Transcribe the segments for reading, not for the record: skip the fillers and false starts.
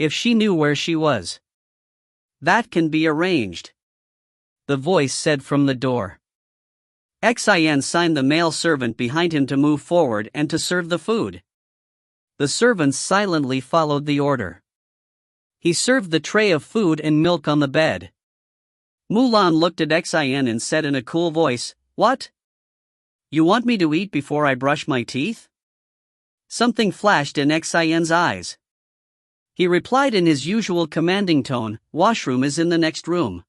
if she knew where she was. That can be arranged, the voice said from the door. Xin signed the male servant behind him to move forward and to serve the food. The servants silently followed the order. He served the tray of food and milk on the bed. Mu Lan looked at Xin and said in a cool voice, "What? You want me to eat before I brush my teeth?" Something flashed in Xin's eyes. He replied in his usual commanding tone, "Washroom is in the next room.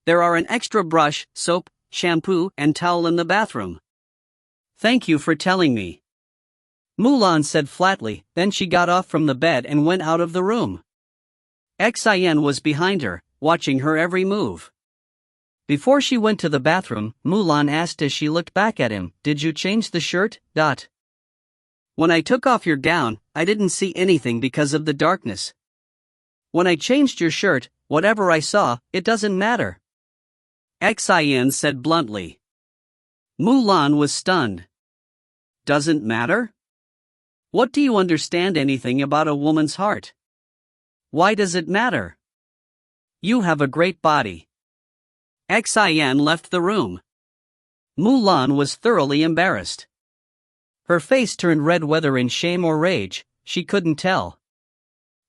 There are an extra brush, soap, shampoo, and towel in the bathroom. Thank you for telling me." Mu Lan said flatly, then she got off from the bed and went out of the room. Xin was behind her, watching her every move. Before she went to the bathroom, Mu Lan asked as she looked back at him, "Did you change the shirt?" "When I took off your gown, I didn't see anything because of the darkness. When I changed your shirt, whatever I saw, it doesn't matter," Xin said bluntly. Mu Lan was stunned. "Doesn't matter? What do you understand anything about a woman's heart? Why does it matter? You have a great body." Xin left the room. Mu Lan was thoroughly embarrassed. Her face turned red, whether in shame or rage, she couldn't tell.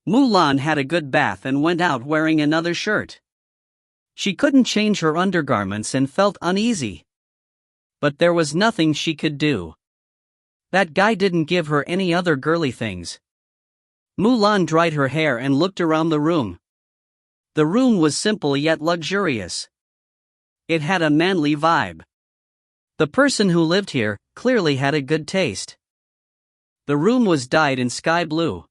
Mu Lan had a good bath and went out wearing another shirt. She couldn't change her undergarments and felt uneasy. But there was nothing she could do. That guy didn't give her any other girly things. Mu Lan dried her hair and looked around the room. The room was simple yet luxurious. It had a manly vibe. The person who lived here clearly had a good taste. The room was dyed in sky blue.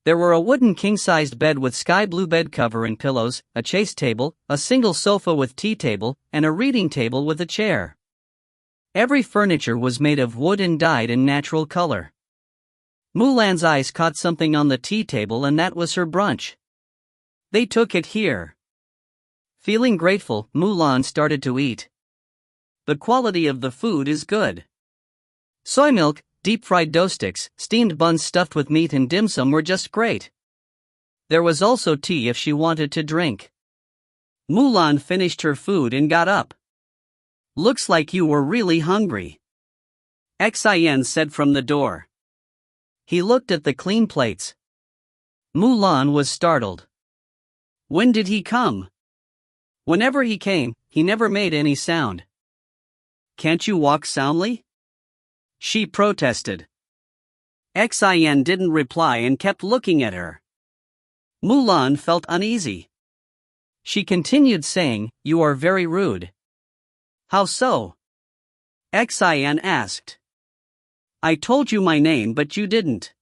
There were a wooden king-sized bed with sky blue bed cover and pillows, a chase table, a single sofa with tea table, and a reading table with a chair. Every furniture was made of wood and dyed in natural color. Mu Lan's eyes caught something on the tea table, and that was her brunch. They took it here. Feeling grateful, Mu Lan started to eat. The quality of the food is good. Soy milk, deep-fried dough sticks, steamed buns stuffed with meat, and dim sum were just great. There was also tea if she wanted to drink. Mu Lan finished her food and got up. "Looks like you were really hungry," Xin said from the door. He looked at the clean plates. Mu Lan was startled. When did he come? Whenever he came, he never made any sound. "Can't you walk soundly?" she protested. Xin didn't reply and kept looking at her. Mu Lan felt uneasy. She continued saying, "You are very rude." "How so?" Xin asked. "I told you my name but you didn't."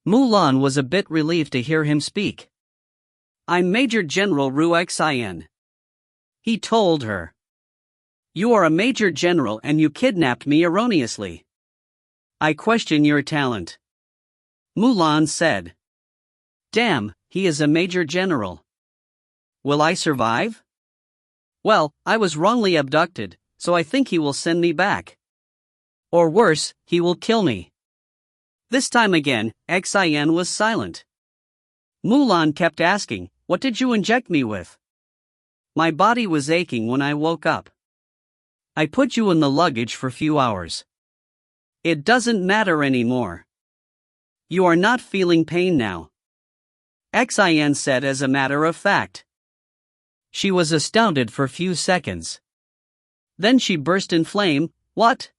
Mu Lan was a bit relieved to hear him speak. "I'm Major General Ru Xin," he told her. "You are a major general and you kidnapped me erroneously. I question your talent," Mu Lan said. "Damn, he is a major general. Will I survive?" "Well, I was wrongly abducted, so I think he will send me back. Or worse, he will kill me." This time again, Xin was silent. Mu Lan kept asking, "What did you inject me with?" "My body was aching when I woke up. I put you in the luggage for a few hours. It doesn't matter anymore. You are not feeling pain now," Xin said as a matter of fact. She was astounded for a few seconds. Then she burst in flame. "What?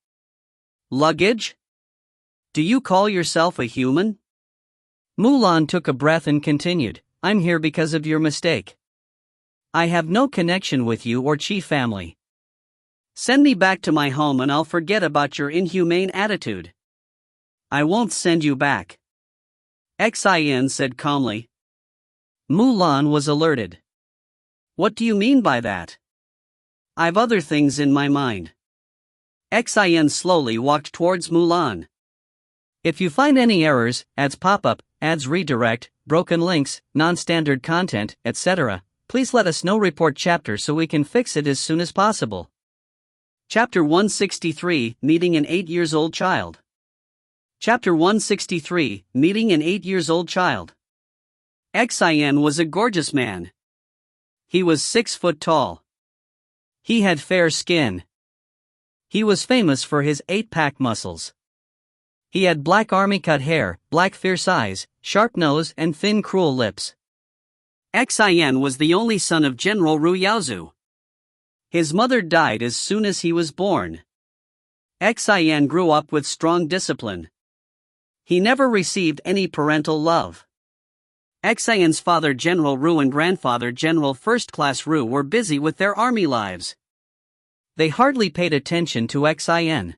Luggage? Do you call yourself a human?" Mu Lan took a breath and continued, "I'm here because of your mistake. I have no connection with you or Chi family. Send me back to my home and I'll forget about your inhumane attitude." "I won't send you back," Xin said calmly. Mu Lan was alerted. "What do you mean by that?" "I've other things in my mind." Xin slowly walked towards Mu Lan. "If you find any errors, ads pop up, ads redirect, broken links, non-standard content, etc., please let us know. Report chapter so we can fix it as soon as possible." Chapter 163, Meeting an 8-year-old child. Chapter 163, Meeting an 8-year-old child. Xin was a gorgeous man. He was 6 foot tall. He had fair skin. He was famous for his 8-pack muscles. He had black army-cut hair, black fierce eyes, sharp nose and thin cruel lips. Xin was the only son of General Ru Yaozu. His mother died as soon as he was born. Xin grew up with strong discipline. He never received any parental love. Xin's father General Ru and grandfather General First Class Ru were busy with their army lives. They hardly paid attention to Xin.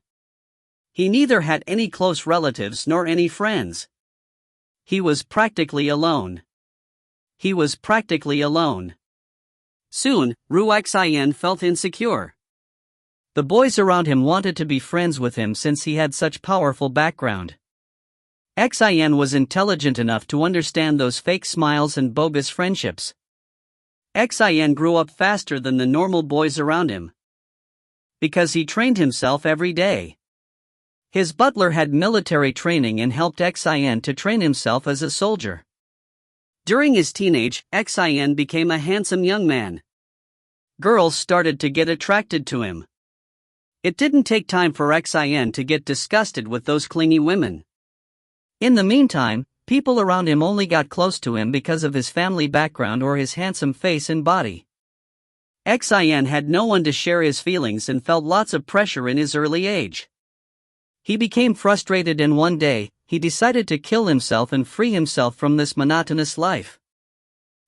He neither had any close relatives nor any friends. He was practically alone. Soon, Ru Xin felt insecure. The boys around him wanted to be friends with him since he had such powerful background. Xin was intelligent enough to understand those fake smiles and bogus friendships. Xin grew up faster than the normal boys around him. Because he trained himself every day. His butler had military training and helped Xin to train himself as a soldier. During his teenage, Xin became a handsome young man. Girls started to get attracted to him. It didn't take time for Xin to get disgusted with those clingy women. In the meantime, people around him only got close to him because of his family background or his handsome face and body. Xin had no one to share his feelings and felt lots of pressure in his early age. He became frustrated and one day, he decided to kill himself and free himself from this monotonous life.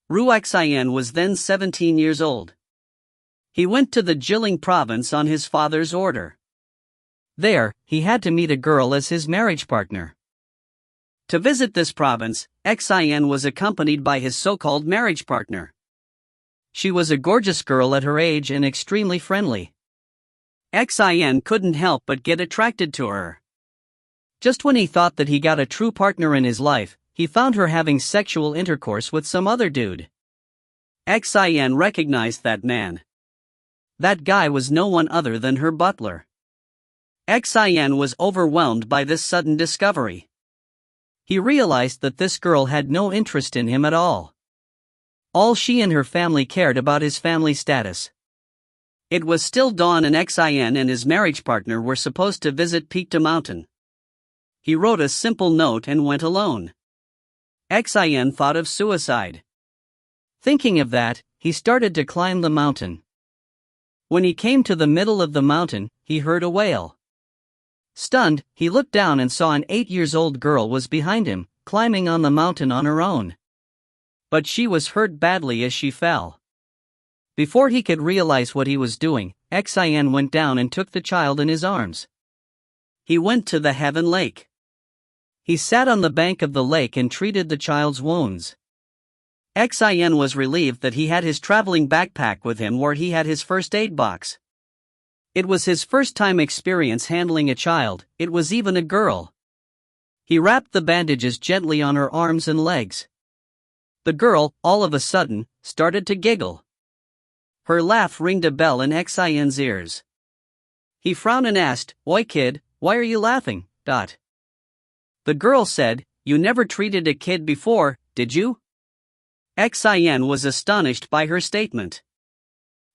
Ru Xin was then 17 years old. He went to the Jiling province on his father's order. There, he had to meet a girl as his marriage partner. To visit this province, Xin was accompanied by his so-called marriage partner. She was a gorgeous girl at her age and extremely friendly. Xin couldn't help but get attracted to her. Just when he thought that he got a true partner in his life, he found her having sexual intercourse with some other dude. Xin recognized that man. That guy was no one other than her butler. Xin was overwhelmed by this sudden discovery. He realized that this girl had no interest in him at all. All she and her family cared about his family status. It was still dawn and Xin and his marriage partner were supposed to visit Peakta Mountain. He wrote a simple note and went alone. Xin thought of suicide. Thinking of that, he started to climb the mountain. When he came to the middle of the mountain, he heard a wail. Stunned, he looked down and saw an 8-year-old girl was behind him, climbing on the mountain on her own. But she was hurt badly as she fell. Before he could realize what he was doing, Xin went down and took the child in his arms. He went to the Heaven Lake. He sat on the bank of the lake and treated the child's wounds. Xin was relieved that he had his traveling backpack with him where he had his first aid box. It was his first time experience handling a child, it was even a girl. He wrapped the bandages gently on her arms and legs. The girl, all of a sudden, started to giggle. Her laugh ringed a bell in Xin's ears. He frowned and asked, "Oi kid, why are you laughing?" The girl said, "You never treated a kid before, did you?" Xin was astonished by her statement.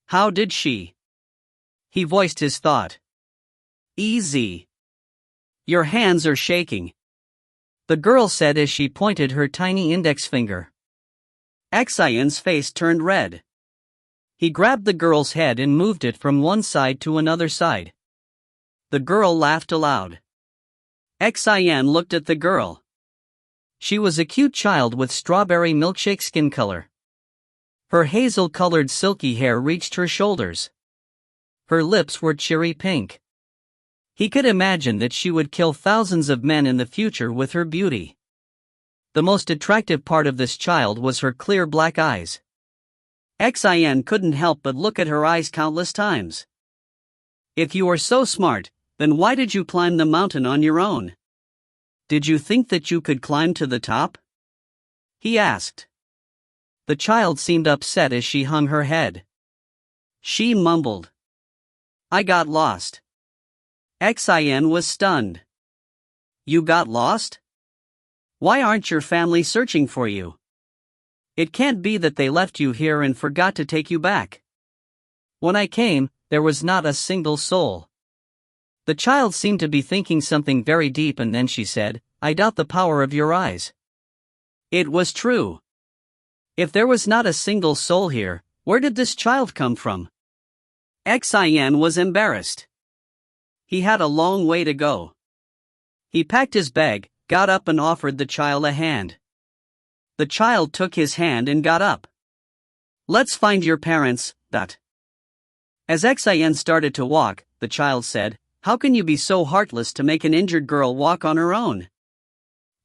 How did she? He voiced his thought. Easy. Your hands are shaking. The girl said as she pointed her tiny index finger. Xin's face turned red. He grabbed the girl's head and moved it from one side to another side. The girl laughed aloud. Xin looked at the girl. She was a cute child with strawberry milkshake skin color. Her hazel-colored silky hair reached her shoulders. Her lips were cherry pink. He could imagine that she would kill thousands of men in the future with her beauty. The most attractive part of this child was her clear black eyes. Xin couldn't help but look at her eyes countless times. If you are so smart, then why did you climb the mountain on your own? Did you think that you could climb to the top? He asked. The child seemed upset as she hung her head. She mumbled. I got lost. Xin was stunned. You got lost? Why aren't your family searching for you? It can't be that they left you here and forgot to take you back. When I came, there was not a single soul. The child seemed to be thinking something very deep, and then she said, I doubt the power of your eyes. It was true. If there was not a single soul here, where did this child come from? Xin was embarrassed. He had a long way to go. He packed his bag, got up and offered the child a hand. The child took his hand and got up. Let's find your parents, that. As Xin started to walk, the child said, How can you be so heartless to make an injured girl walk on her own?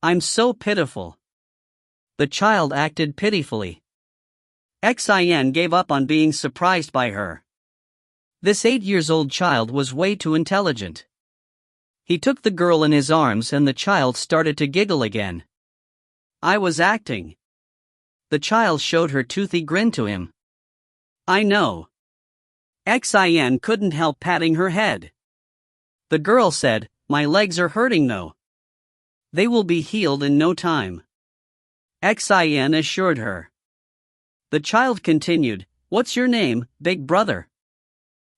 I'm so pitiful. The child acted pitifully. Xin gave up on being surprised by her. This 8-year-old child was way too intelligent. He took the girl in his arms and the child started to giggle again. I was acting. The child showed her toothy grin to him. I know. Xin couldn't help patting her head. The girl said, My legs are hurting though. They will be healed in no time. Xin assured her. The child continued, What's your name, big brother?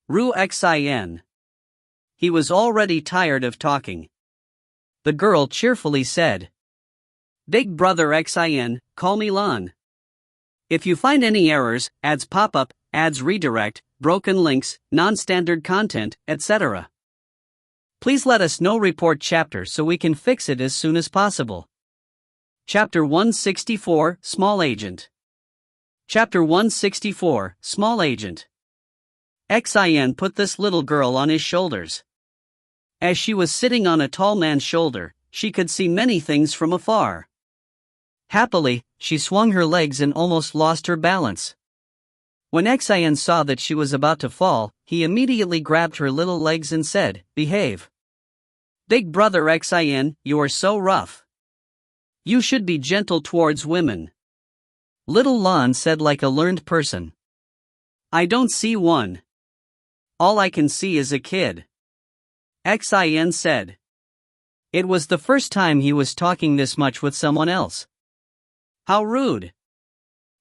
Ru Xin. He was already tired of talking. The girl cheerfully said, Big brother Xin, call me Lan. If you find any errors, ads pop up, ads redirect, broken links, non-standard content, etc. Please let us know. Report chapter so we can fix it as soon as possible. Chapter 164, Small Agent. Chapter 164, Small Agent. Xin put this little girl on his shoulders. As she was sitting on a tall man's shoulder, she could see many things from afar. Happily, she swung her legs and almost lost her balance. When Xin saw that she was about to fall, he immediately grabbed her little legs and said, Behave. Big brother Xin, you are so rough. You should be gentle towards women. Little Lan said like a learned person. I don't see one. All I can see is a kid. Xin said. It was the first time he was talking this much with someone else. How rude.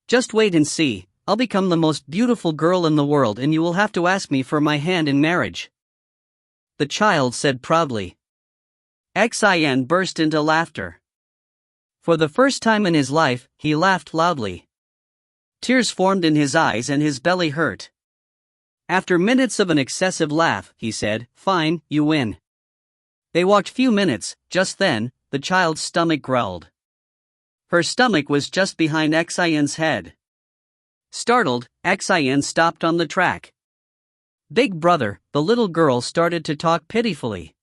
Just wait and see, I'll become the most beautiful girl in the world and you will have to ask me for my hand in marriage. The child said proudly. Xin burst into laughter. For the first time in his life, he laughed loudly. Tears formed in his eyes and his belly hurt. After minutes of an excessive laugh, he said, Fine, you win. They walked few minutes. Just then, the child's stomach growled. Her stomach was just behind Xin's head. Startled, Xin stopped on the track. Big brother, the little girl started to talk pitifully.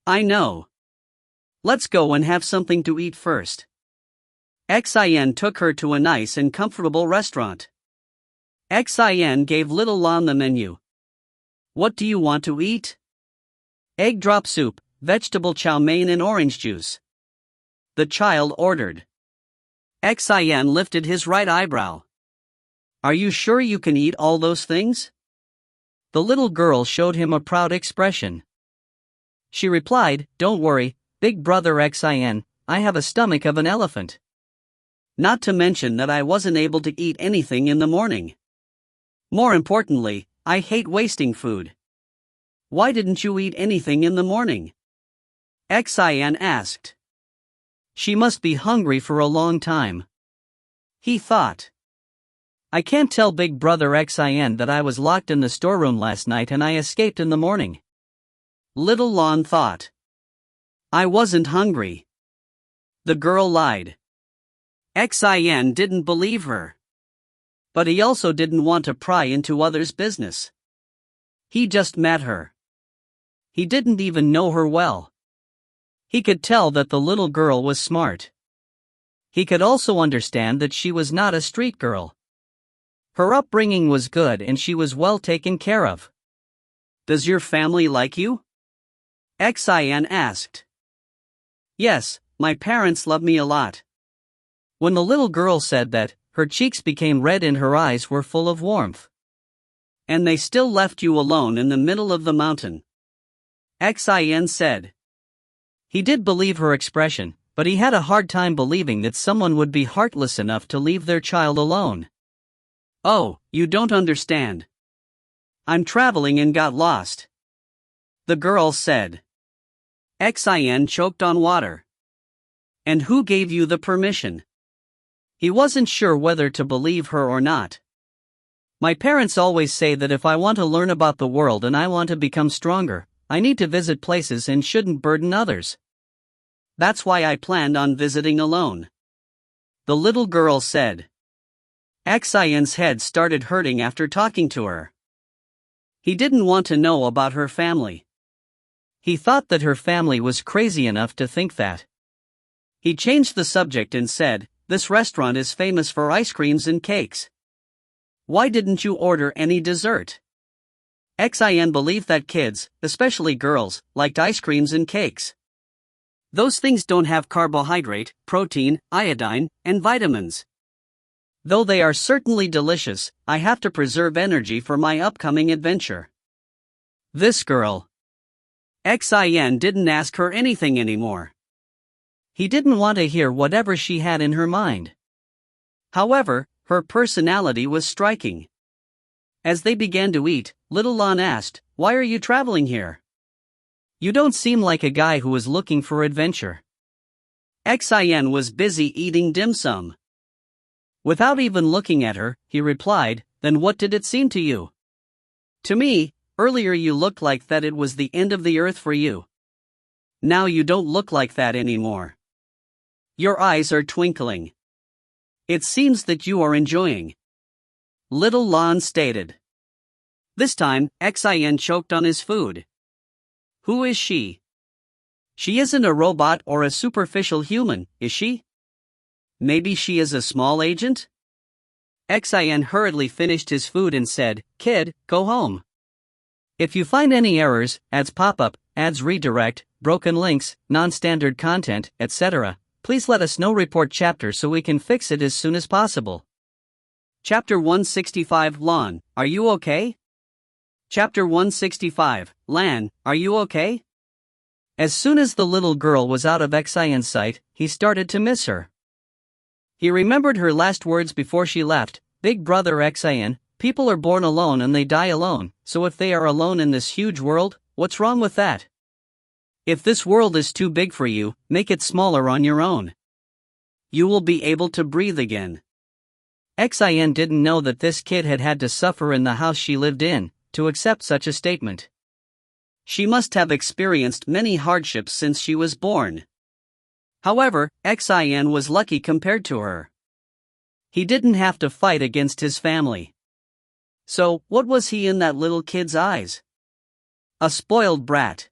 I know. Let's go and have something to eat first. Xin took her to a nice and comfortable restaurant. Xin gave little Lan the menu. What do you want to eat? Egg drop soup, vegetable chow mein and orange juice. The child ordered. Xin lifted his right eyebrow. Are you sure you can eat all those things? The little girl showed him a proud expression. She replied, Don't worry, big brother Xin, I have a stomach of an elephant. Not to mention that I wasn't able to eat anything in the morning. More importantly, I hate wasting food. Why didn't you eat anything in the morning? Xin asked. She must be hungry for a long time. He thought. I can't tell big brother Xin that I was locked in the storeroom last night and I escaped in the morning. Little Lan thought. I wasn't hungry. The girl lied. Xin didn't believe her. But he also didn't want to pry into others' business. He just met her. He didn't even know her well. He could tell that the little girl was smart. He could also understand that she was not a street girl. Her upbringing was good and she was well taken care of. Does your family like you? Xin asked. Yes, my parents love me a lot. When the little girl said that, her cheeks became red and her eyes were full of warmth. And they still left you alone in the middle of the mountain. Xin said. He did believe her expression, But he had a hard time believing that someone would be heartless enough to leave their child alone. "Oh, you don't understand. I'm traveling and got lost," the girl said. Xin choked on water. "And who gave you the permission?" He wasn't sure whether to believe her or not. "My parents always say that if I want to learn about the world and I want to become stronger, I need to visit places and shouldn't burden others. That's why I planned on visiting alone," the little girl said. Xin's head started hurting after talking to her. He didn't want to know about her family. He thought that her family was crazy enough to think that. He changed the subject and said, "This restaurant is famous for ice creams and cakes. Why didn't you order any dessert?" Xin believed that kids, especially girls, liked ice creams and cakes. "Those things don't have carbohydrate, protein, iodine, and vitamins. Though they are certainly delicious, I have to preserve energy for my upcoming adventure." This girl. Xin didn't ask her anything anymore. He didn't want to hear whatever she had in her mind. However, her personality was striking. As they began to eat, Little Lan asked, "Why are you traveling here? You don't seem like a guy who is looking for adventure." Xin was busy eating dim sum. Without even looking at her, he replied, "Then what did it seem to you?" "To me, earlier you looked like that it was the end of the earth for you. Now you don't look like that anymore. Your eyes are twinkling. It seems that you are enjoying," Little Lan stated. This time, Xin choked on his food. "Who is she? She isn't a robot or a superficial human, is she? Maybe she is a small agent?" Xin hurriedly finished his food and said, "Kid, go home. If you find any errors, ads pop up, ads redirect, broken links, non-standard content, etc., please let us know. Report chapter so we can fix it as soon as possible." Chapter 165 Lan, are you okay? Chapter 165 Lan, are you okay? As soon as the little girl was out of Xin's sight, he started to miss her. He remembered her last words before she left, "Big brother Xin, people are born alone and they die alone, so if they are alone in this huge world, what's wrong with that? If this world is too big for you, make it smaller on your own. You will be able to breathe again." Xin didn't know that this kid had had to suffer in the house she lived in to accept such a statement. She must have experienced many hardships since she was born. However, Xin was lucky compared to her. He didn't have to fight against his family. So, what was he in that little kid's eyes? A spoiled brat.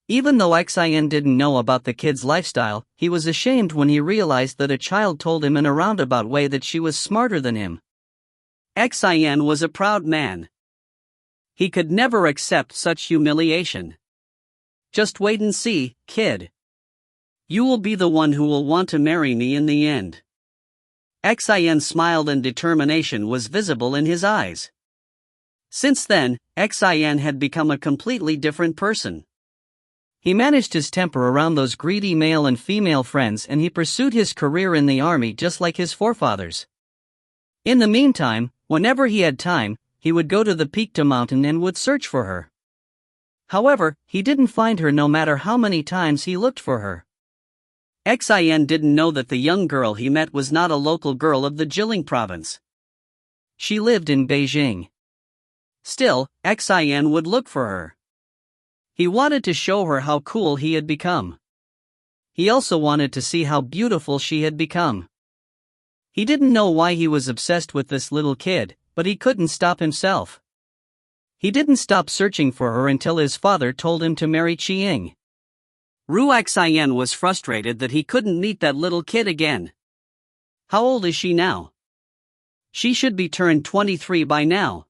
Even though Xin didn't know about the kid's lifestyle, he was ashamed when he realized that a child told him in a roundabout way that she was smarter than him. Xin was a proud man. He could never accept such humiliation. "Just wait and see, kid. You will be the one who will want to marry me in the end." Xin smiled and determination was visible in his eyes. Since then, Xin had become a completely different person. He managed his temper around those greedy male and female friends and he pursued his career in the army just like his forefathers. In the meantime, whenever he had time, he would go to the peak to mountain and would search for her. However, he didn't find her no matter how many times he looked for her. Xin didn't know that the young girl he met was not a local girl of the Jiling province. She lived in Beijing. Still, Xin would look for her. He wanted to show her how cool he had become. He also wanted to see how beautiful she had become. He didn't know why he was obsessed with this little kid, but he couldn't stop himself. He didn't stop searching for her until his father told him to marry Qiying. Xin was frustrated that he couldn't meet that little kid again. How old is she now? She should be turned 23 by now.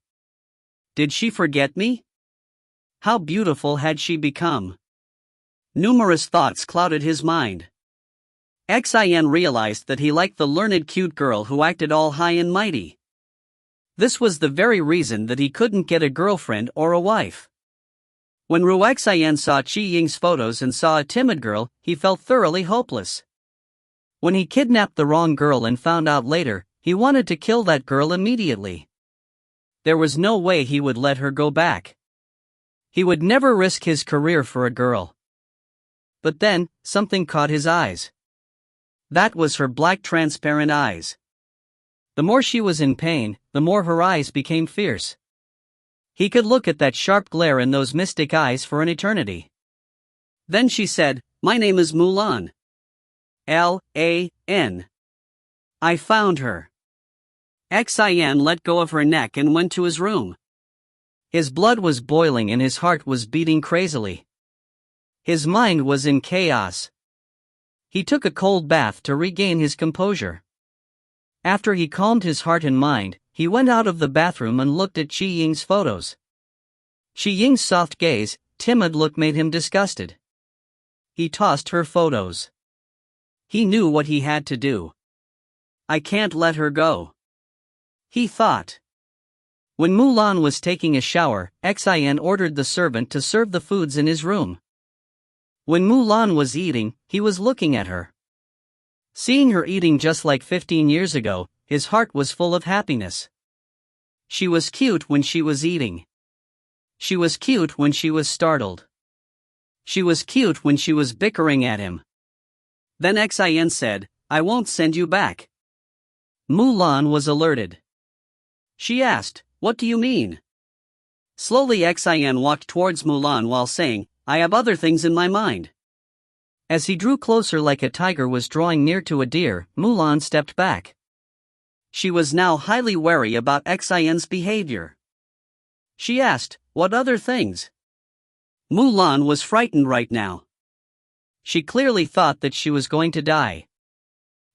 Did she forget me? How beautiful had she become? Numerous thoughts clouded his mind. Xin realized that he liked the learned cute girl who acted all high and mighty. This was the very reason that he couldn't get a girlfriend or a wife. When Ruoxian saw Qi Ying's photos and saw a timid girl, he felt thoroughly hopeless. When he kidnapped the wrong girl and found out later, he wanted to kill that girl immediately. There was no way he would let her go back. He would never risk his career for a girl. But then, something caught his eyes. That was her black transparent eyes. The more she was in pain, the more her eyes became fierce. He could look at that sharp glare in those mystic eyes for an eternity. Then she said, "My name is Mu Lan. Lan. I found her." Xian let go of her neck and went to his room. His blood was boiling and his heart was beating crazily. His mind was in chaos. He took a cold bath to regain his composure. After he calmed his heart and mind, he went out of the bathroom and looked at Qi Ying's photos. Qi Ying's soft gaze, timid look made him disgusted. He tossed her photos. He knew what he had to do. I can't let her go, he thought. When Mu Lan was taking a shower, Xian ordered the servant to serve the foods in his room. When Mu Lan was eating, he was looking at her. Seeing her eating just like 15 years ago, his heart was full of happiness. She was cute when she was eating. She was cute when she was startled. She was cute when she was bickering at him. Then Xian said, "I won't send you back." Mu Lan was alerted. She asked, "What do you mean?" Slowly Xian walked towards Mu Lan while saying, "I have other things in my mind." As he drew closer like a tiger was drawing near to a deer, Mu Lan stepped back. She was now highly wary about Xian's behavior. She asked, "What other things?" Mu Lan was frightened right now. She clearly thought that she was going to die.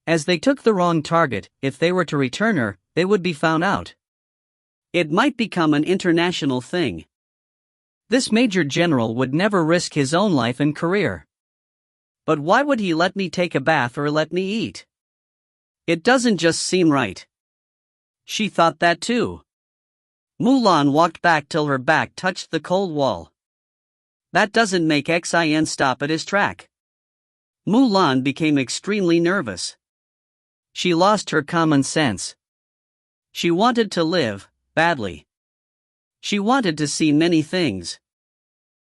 As they took the wrong target, if they were to return her, they would be found out. It might become an international thing. This major general would never risk his own life and career. But why would he let me take a bath or let me eat? It doesn't just seem right. She thought that too. Mu Lan walked back till her back touched the cold wall. That doesn't make Xian stop at his track. Mu Lan became extremely nervous. She lost her common sense. She wanted to live, badly. She wanted to see many things.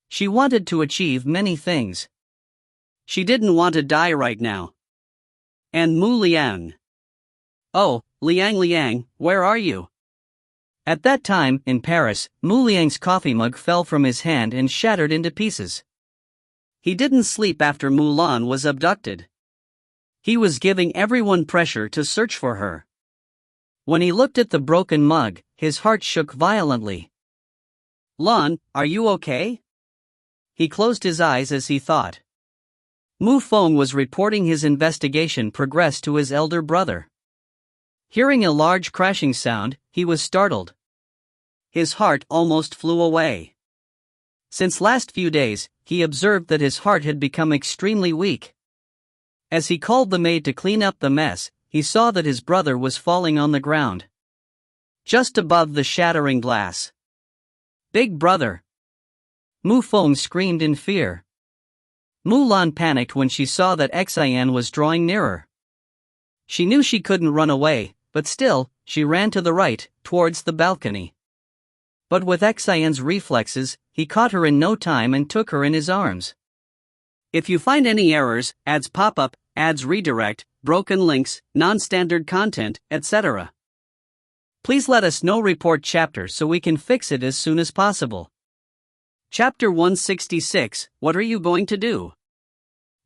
She wanted to achieve many things. She didn't want to die right now. And Mu Liang. "Oh, Liang, where are you?" At that time, in Paris, Mu Liang's coffee mug fell from his hand and shattered into pieces. He didn't sleep after Mu Lan was abducted. He was giving everyone pressure to search for her. When he looked at the broken mug, his heart shook violently. "Lan, are you okay?" He closed his eyes as he thought. Mu Feng was reporting his investigation progress to his elder brother. Hearing a large crashing sound, he was startled. His heart almost flew away. Since last few days, he observed that his heart had become extremely weak. As he called the maid to clean up the mess, he saw that his brother was falling on the ground, just above the shattering glass. "Big brother!" Mu Feng screamed in fear. Mu Lan panicked when she saw that Xian was drawing nearer. She knew she couldn't run away, but still, she ran to the right, towards the balcony. But with Xian's reflexes, he caught her in no time and took her in his arms. If you find any errors, ads pop up, ads redirect, broken links, non-standard content, etc., please let us know. Report chapter so we can fix it as soon as possible. Chapter 166, What are you going to do?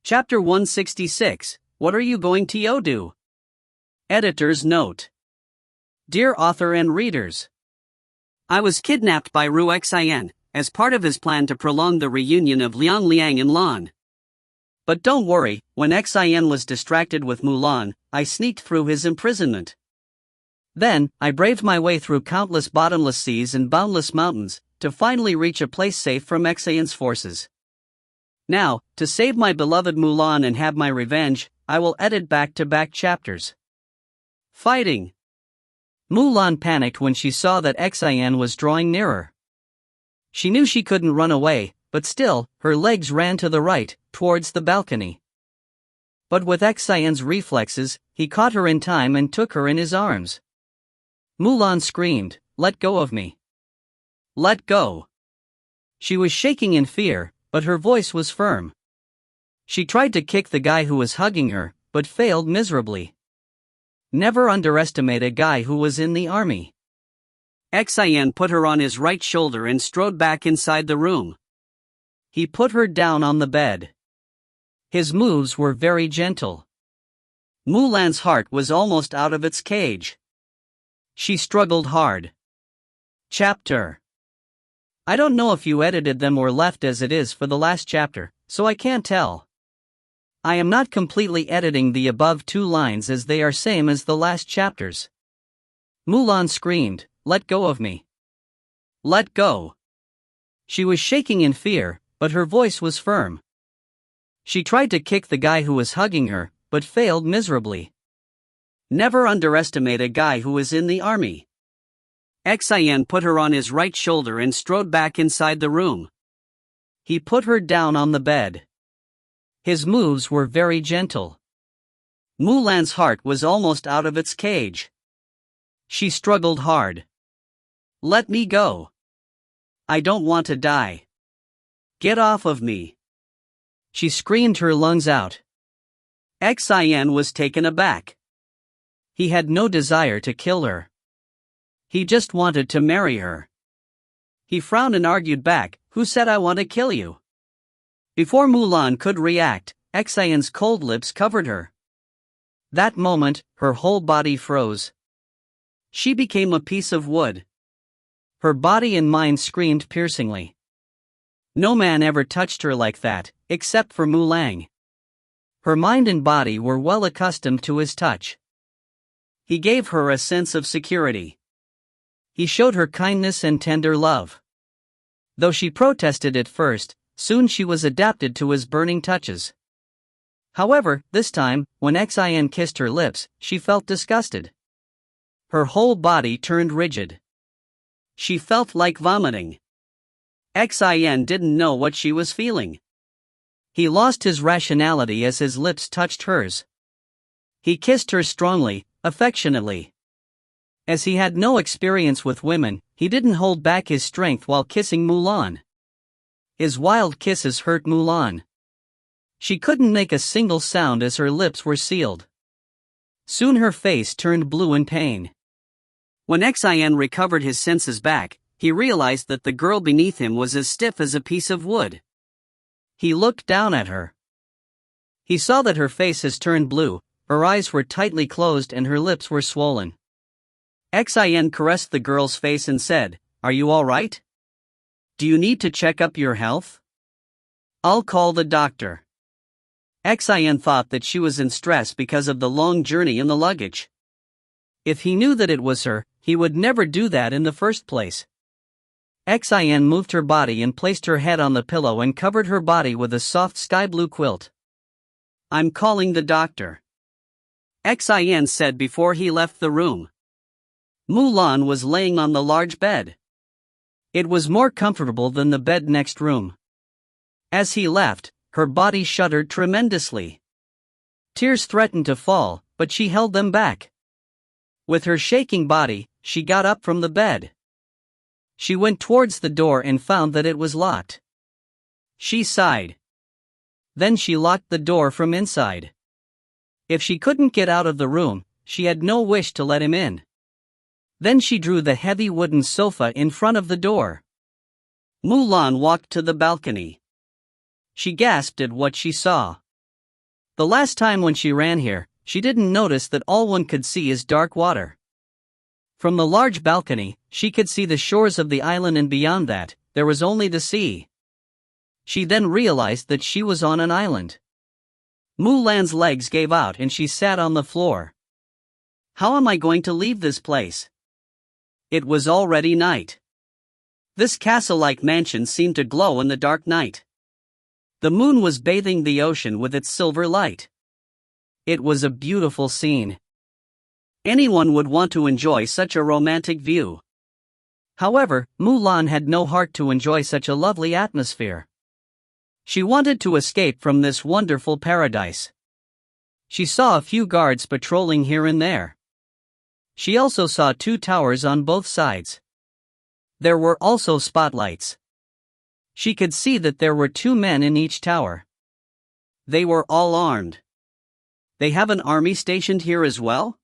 Chapter 166, What are you going to do? Editor's note. Dear author and readers, I was kidnapped by Ruoxian, as part of his plan to prolong the reunion of Liang and Lan. But don't worry, when Xian was distracted with Mu Lan, I sneaked through his imprisonment. Then, I braved my way through countless bottomless seas and boundless mountains, to finally reach a place safe from Xian's forces. Now, to save my beloved Mu Lan and have my revenge, I will edit back-to-back chapters. Fighting. Mu Lan panicked when she saw that Xian was drawing nearer. She knew she couldn't run away, but still, her legs ran to the right, towards the balcony. But with Xian's reflexes, he caught her in time and took her in his arms. Mu Lan screamed, "Let go of me! Let go!" She was shaking in fear, but her voice was firm. She tried to kick the guy who was hugging her, but failed miserably. Never underestimate a guy who was in the army. Xian put her on his right shoulder and strode back inside the room. He put her down on the bed. His moves were very gentle. Mu Lan's heart was almost out of its cage. She struggled hard. Chapter. I don't know if you edited them or left as it is for the last chapter, so I can't tell. I am not completely editing the above 2 lines as they are same as the last chapters. Mu Lan screamed, "Let go of me! Let go!" She was shaking in fear, but her voice was firm. She tried to kick the guy who was hugging her, but failed miserably. Never underestimate a guy who is in the army. Xian put her on his right shoulder and strode back inside the room. He put her down on the bed. His moves were very gentle. Mu Lan's heart was almost out of its cage. She struggled hard. "Let me go. I don't want to die. Get off of me." She screamed her lungs out. Xian was taken aback. He had no desire to kill her. He just wanted to marry her. He frowned and argued back, "Who said I want to kill you?" Before Mu Lan could react, Xian's cold lips covered her. That moment, her whole body froze. She became a piece of wood. Her body and mind screamed piercingly. No man ever touched her like that, except for Mu Liang. Her mind and body were well accustomed to his touch. He gave her a sense of security. He showed her kindness and tender love. Though she protested at first, soon she was adapted to his burning touches. However, this time, when Xian kissed her lips, she felt disgusted. Her whole body turned rigid. She felt like vomiting. Xian didn't know what she was feeling. He lost his rationality as his lips touched hers. He kissed her strongly, affectionately. As he had no experience with women, he didn't hold back his strength while kissing Mu Lan. His wild kisses hurt Mu Lan. She couldn't make a single sound as her lips were sealed. Soon her face turned blue in pain. When Xian recovered his senses back, he realized that the girl beneath him was as stiff as a piece of wood. He looked down at her. He saw that her face has turned blue, her eyes were tightly closed and her lips were swollen. Xian caressed the girl's face and said, "Are you all right? Do you need to check up your health? I'll call the doctor." Xian thought that she was in stress because of the long journey in the luggage. If he knew that it was her, he would never do that in the first place. Xian moved her body and placed her head on the pillow and covered her body with a soft sky blue quilt. "I'm calling the doctor," Xian said before he left the room. Mu Lan was laying on the large bed. It was more comfortable than the bed next room. As he left, her body shuddered tremendously. Tears threatened to fall, but she held them back. With her shaking body, she got up from the bed. She went towards the door and found that it was locked. She sighed. Then she locked the door from inside. If she couldn't get out of the room, she had no wish to let him in. Then she drew the heavy wooden sofa in front of the door. Mu Lan walked to the balcony. She gasped at what she saw. The last time when she ran here, she didn't notice that all one could see is dark water. From the large balcony, she could see the shores of the island, and beyond that, there was only the sea. She then realized that she was on an island. Mu Lan's legs gave out and she sat on the floor. How am I going to leave this place? It was already night. This castle-like mansion seemed to glow in the dark night. The moon was bathing the ocean with its silver light. It was a beautiful scene. Anyone would want to enjoy such a romantic view. However, Mu Lan had no heart to enjoy such a lovely atmosphere. She wanted to escape from this wonderful paradise. She saw a few guards patrolling here and there. She also saw 2 towers on both sides. There were also spotlights. She could see that there were 2 men in each tower. They were all armed. They have an army stationed here as well?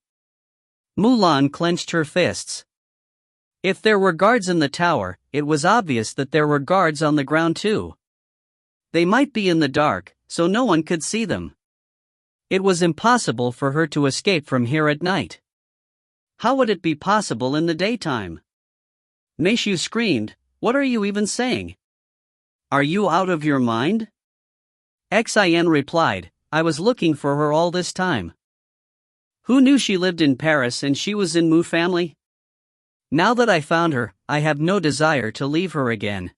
Mu Liang clenched her fists. If there were guards in the tower, it was obvious that there were guards on the ground too. They might be in the dark, so no one could see them. It was impossible for her to escape from here at night. How would it be possible in the daytime? Meishu screamed, "What are you even saying? Are you out of your mind?" Xin replied, "I was looking for her all this time. Who knew she lived in Paris and she was in Mu family? Now that I found her, I have no desire to leave her again."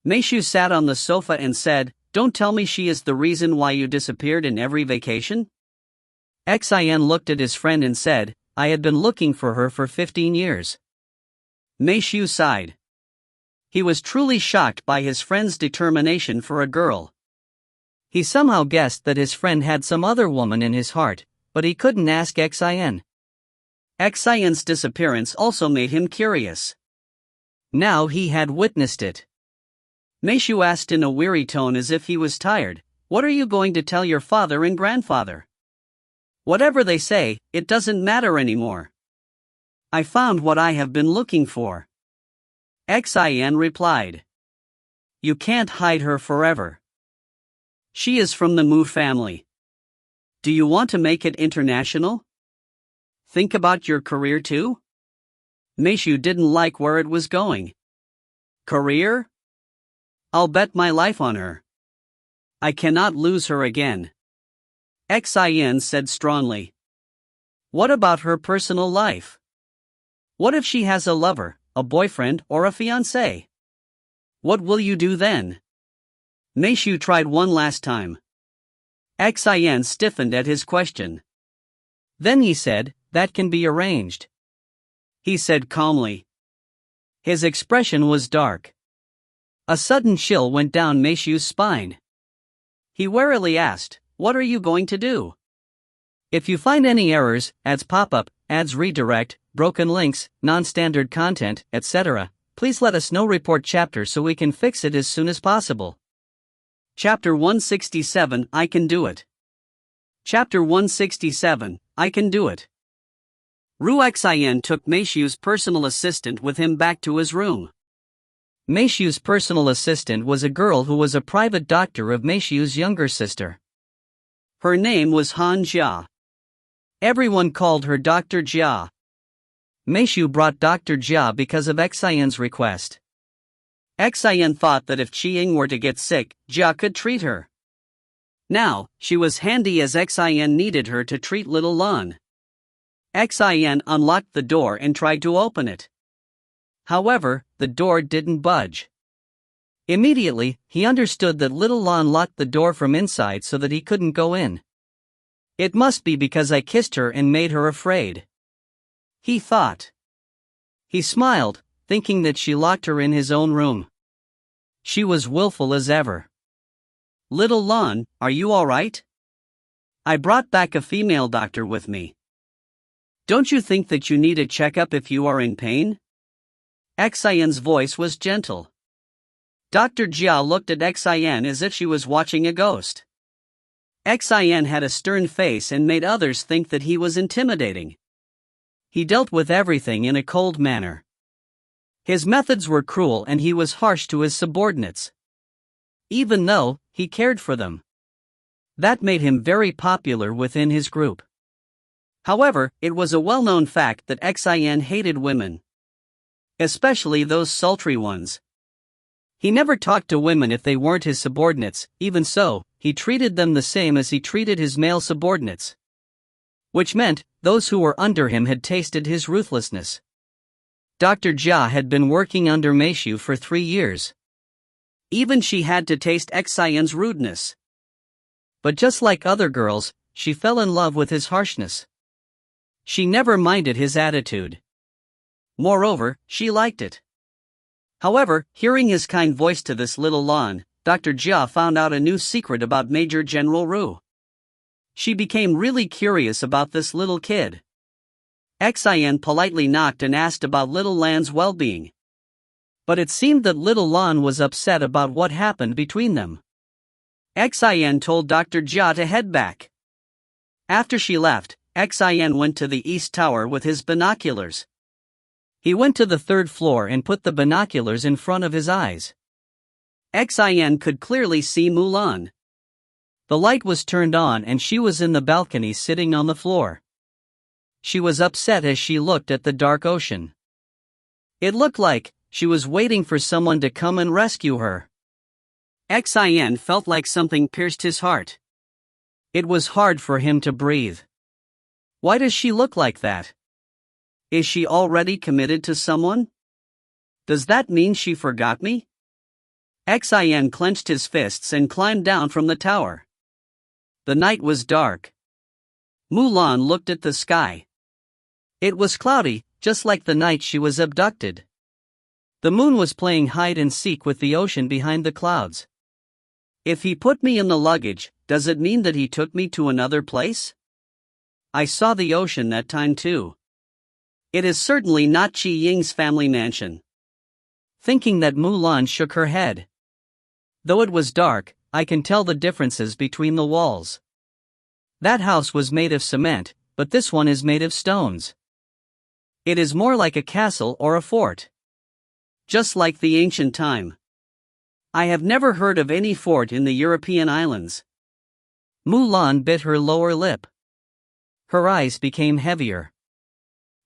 Meishu sat on the sofa and said, "Don't tell me she is the reason why you disappeared in every vacation?" Xin looked at his friend and said, "I had been looking for her for 15 years. Meishu sighed. He was truly shocked by his friend's determination for a girl. He somehow guessed that his friend had some other woman in his heart, but he couldn't ask Xin. Xin's disappearance also made him curious. Now he had witnessed it. Meishu asked in a weary tone as if he was tired, "What are you going to tell your father and grandfather?" "Whatever they say, it doesn't matter anymore. I found what I have been looking for." Xin replied. "You can't hide her forever. She is from the Mu family. Do you want to make it international? Think about your career too?" Meishu didn't like where it was going. "Career? I'll bet my life on her. I cannot lose her again," Xin said strongly. "What about her personal life? What if she has a lover, a boyfriend, or a fiancé? What will you do then?" Meishu tried one last time. Xin stiffened at his question. Then he said, "That can be arranged," he said calmly. His expression was dark. A sudden chill went down Meishu's spine. He warily asked, "What are you going to do? If you find any errors, ads pop up, ads redirect, broken links, non-standard content, etc., please let us know. Report chapter so we can fix it as soon as possible." Chapter 167, I Can Do It. Chapter 167, I Can Do It. Xin took Meishu's personal assistant with him back to his room. Meishu's personal assistant was a girl who was a private doctor of Meishu's younger sister. Her name was Han Jia. Everyone called her Dr. Jia. Meishu brought Dr. Jia because of Xin's request. Xin thought that if Qiying were to get sick, Jia could treat her. Now, she was handy as Xin needed her to treat little Lan. Xin unlocked the door and tried to open it. However, the door didn't budge. Immediately, he understood that little Lan locked the door from inside so that he couldn't go in. "It must be because I kissed her and made her afraid," he thought. He smiled, thinking that she locked her in his own room. She was willful as ever. "Little Lan, are you all right? I brought back a female doctor with me. Don't you think that you need a checkup if you are in pain?" Xin's voice was gentle. Dr. Jia looked at Xin as if she was watching a ghost. Xin had a stern face and made others think that he was intimidating. He dealt with everything in a cold manner. His methods were cruel and he was harsh to his subordinates. Even though he cared for them. That made him very popular within his group. However, it was a well-known fact that Xin hated women. Especially those sultry ones. He never talked to women if they weren't his subordinates. Even so, he treated them the same as he treated his male subordinates. Which meant, those who were under him had tasted his ruthlessness. Dr. Jia had been working under Meishu for 3 years. Even she had to taste Xin's rudeness. But just like other girls, she fell in love with his harshness. She never minded his attitude. Moreover, she liked it. However, hearing his kind voice to this little Lan, Dr. Jia found out a new secret about Major General Ru. She became really curious about this little kid. Xin politely knocked and asked about little Lan's well-being. But it seemed that little Lan was upset about what happened between them. Xin told Dr. Jia to head back. After she left, Xin went to the East Tower with his binoculars. He went to the third floor and put the binoculars in front of his eyes. Xin could clearly see Mu Lan. The light was turned on and she was in the balcony sitting on the floor. She was upset as she looked at the dark ocean. It looked like she was waiting for someone to come and rescue her. Xin felt like something pierced his heart. It was hard for him to breathe. Why does she look like that? Is she already committed to someone? Does that mean she forgot me? Xin clenched his fists and climbed down from the tower. The night was dark. Mu Lan looked at the sky. It was cloudy, just like the night she was abducted. The moon was playing hide and seek with the ocean behind the clouds. If he put me in the luggage, does it mean that he took me to another place? I saw the ocean that time too. It is certainly not Qi Ying's family mansion. Thinking that, Mu Lan shook her head. Though it was dark, I can tell the differences between the walls. That house was made of cement, but this one is made of stones. It is more like a castle or a fort. Just like the ancient time. I have never heard of any fort in the European islands. Mu Lan bit her lower lip. Her eyes became heavier.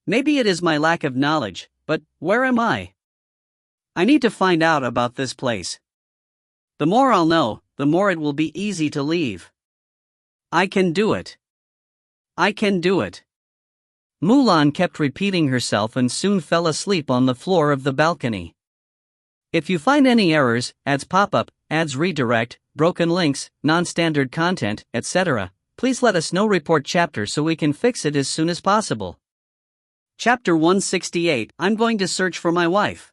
Maybe it is my lack of knowledge, but where am I? I need to find out about this place. The more I'll know, the more it will be easy to leave. I can do it. I can do it. Mu Lan kept repeating herself and soon fell asleep on the floor of the balcony. If you find any errors, ads pop-up, ads redirect, broken links, non-standard content, etc., please let us know. Report chapter so we can fix it as soon as possible. Chapter 168, I'm going to search for my wife.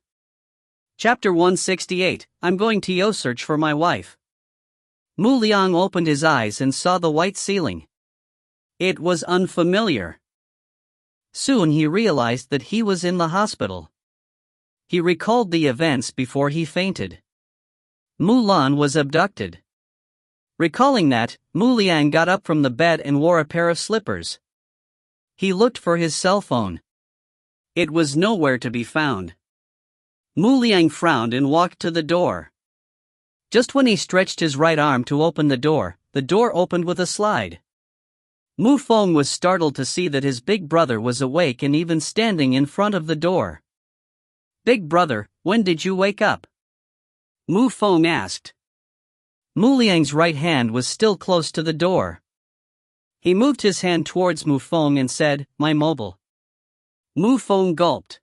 Chapter 168, I'm going to search for my wife. Mu Liang opened his eyes and saw the white ceiling. It was unfamiliar. Soon he realized that he was in the hospital. He recalled the events before he fainted. Mu Lan was abducted. Recalling that, Mu Liang got up from the bed and wore a pair of slippers. He looked for his cell phone. It was nowhere to be found. Mu Liang frowned and walked to the door. Just when he stretched his right arm to open the door opened with a slide. Mu Feng was startled to see that his big brother was awake and even standing in front of the door. Big brother, when did you wake up? Mu Feng asked. Mu Liang's right hand was still close to the door. He moved his hand towards Mu Feng and said, "My mobile." Mu Feng gulped.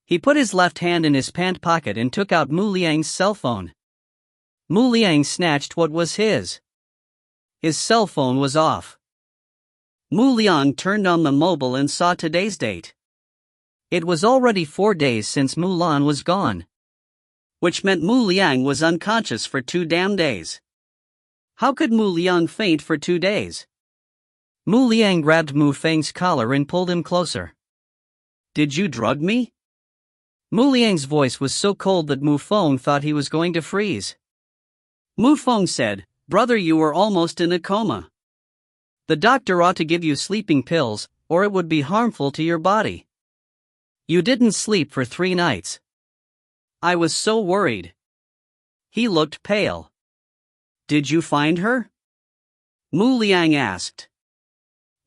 He put his left hand in his pant pocket and took out Mu Liang's cell phone. Mu Liang snatched what was his. His cell phone was off. Mu Liang turned on the mobile and saw today's date. It was already 4 days since Mu Lan was gone. Which meant Mu Liang was unconscious for 2 damn days. How could Mu Liang faint for 2 days? Mu Liang grabbed Mu Feng's collar and pulled him closer. Did you drug me? Mu Liang's voice was so cold that Mu Feng thought he was going to freeze. Mu Feng said, "Brother, you were almost in a coma. The doctor ought to give you sleeping pills, or it would be harmful to your body. You didn't sleep for 3 nights. I was so worried." He looked pale. "Did you find her?" Mu Liang asked.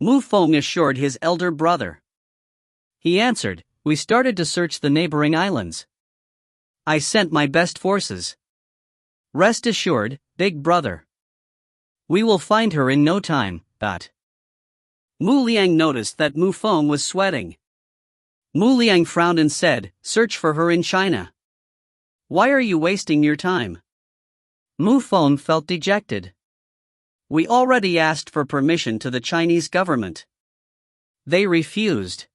Mu Feng assured his elder brother. He answered, "We started to search the neighboring islands. I sent my best forces. Rest assured, big brother. We will find her in no time." Mu Liang noticed that Mu Feng was sweating. Mu Liang frowned and said, "Search for her in China. Why are you wasting your time?" Mu Feng felt dejected. "We already asked for permission to the Chinese government. They refused."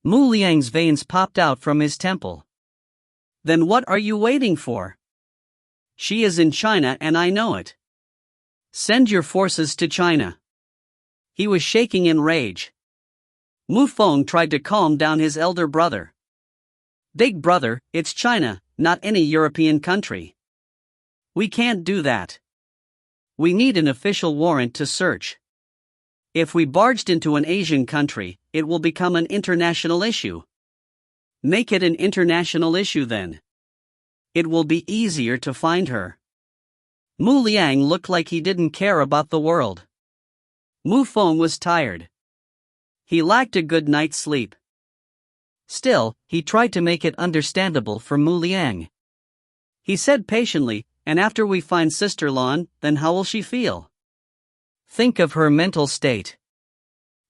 Mu Liang's veins popped out from his temple. "Then what are you waiting for? She is in China and I know it. Send your forces to China. He was shaking in rage. Feng tried to calm down his elder brother. Big brother, it's China, not any European country. We can't do that. We need an official warrant to search. If we barged into an Asian country, it will become an international issue. Make it an international issue then. It will be easier to find her. Mu Liang looked like he didn't care about the world. Feng was tired. He lacked a good night's sleep. Still, he tried to make it understandable for Mu Liang. He said patiently, and after we find Sister Lan, then how will she feel? Think of her mental state.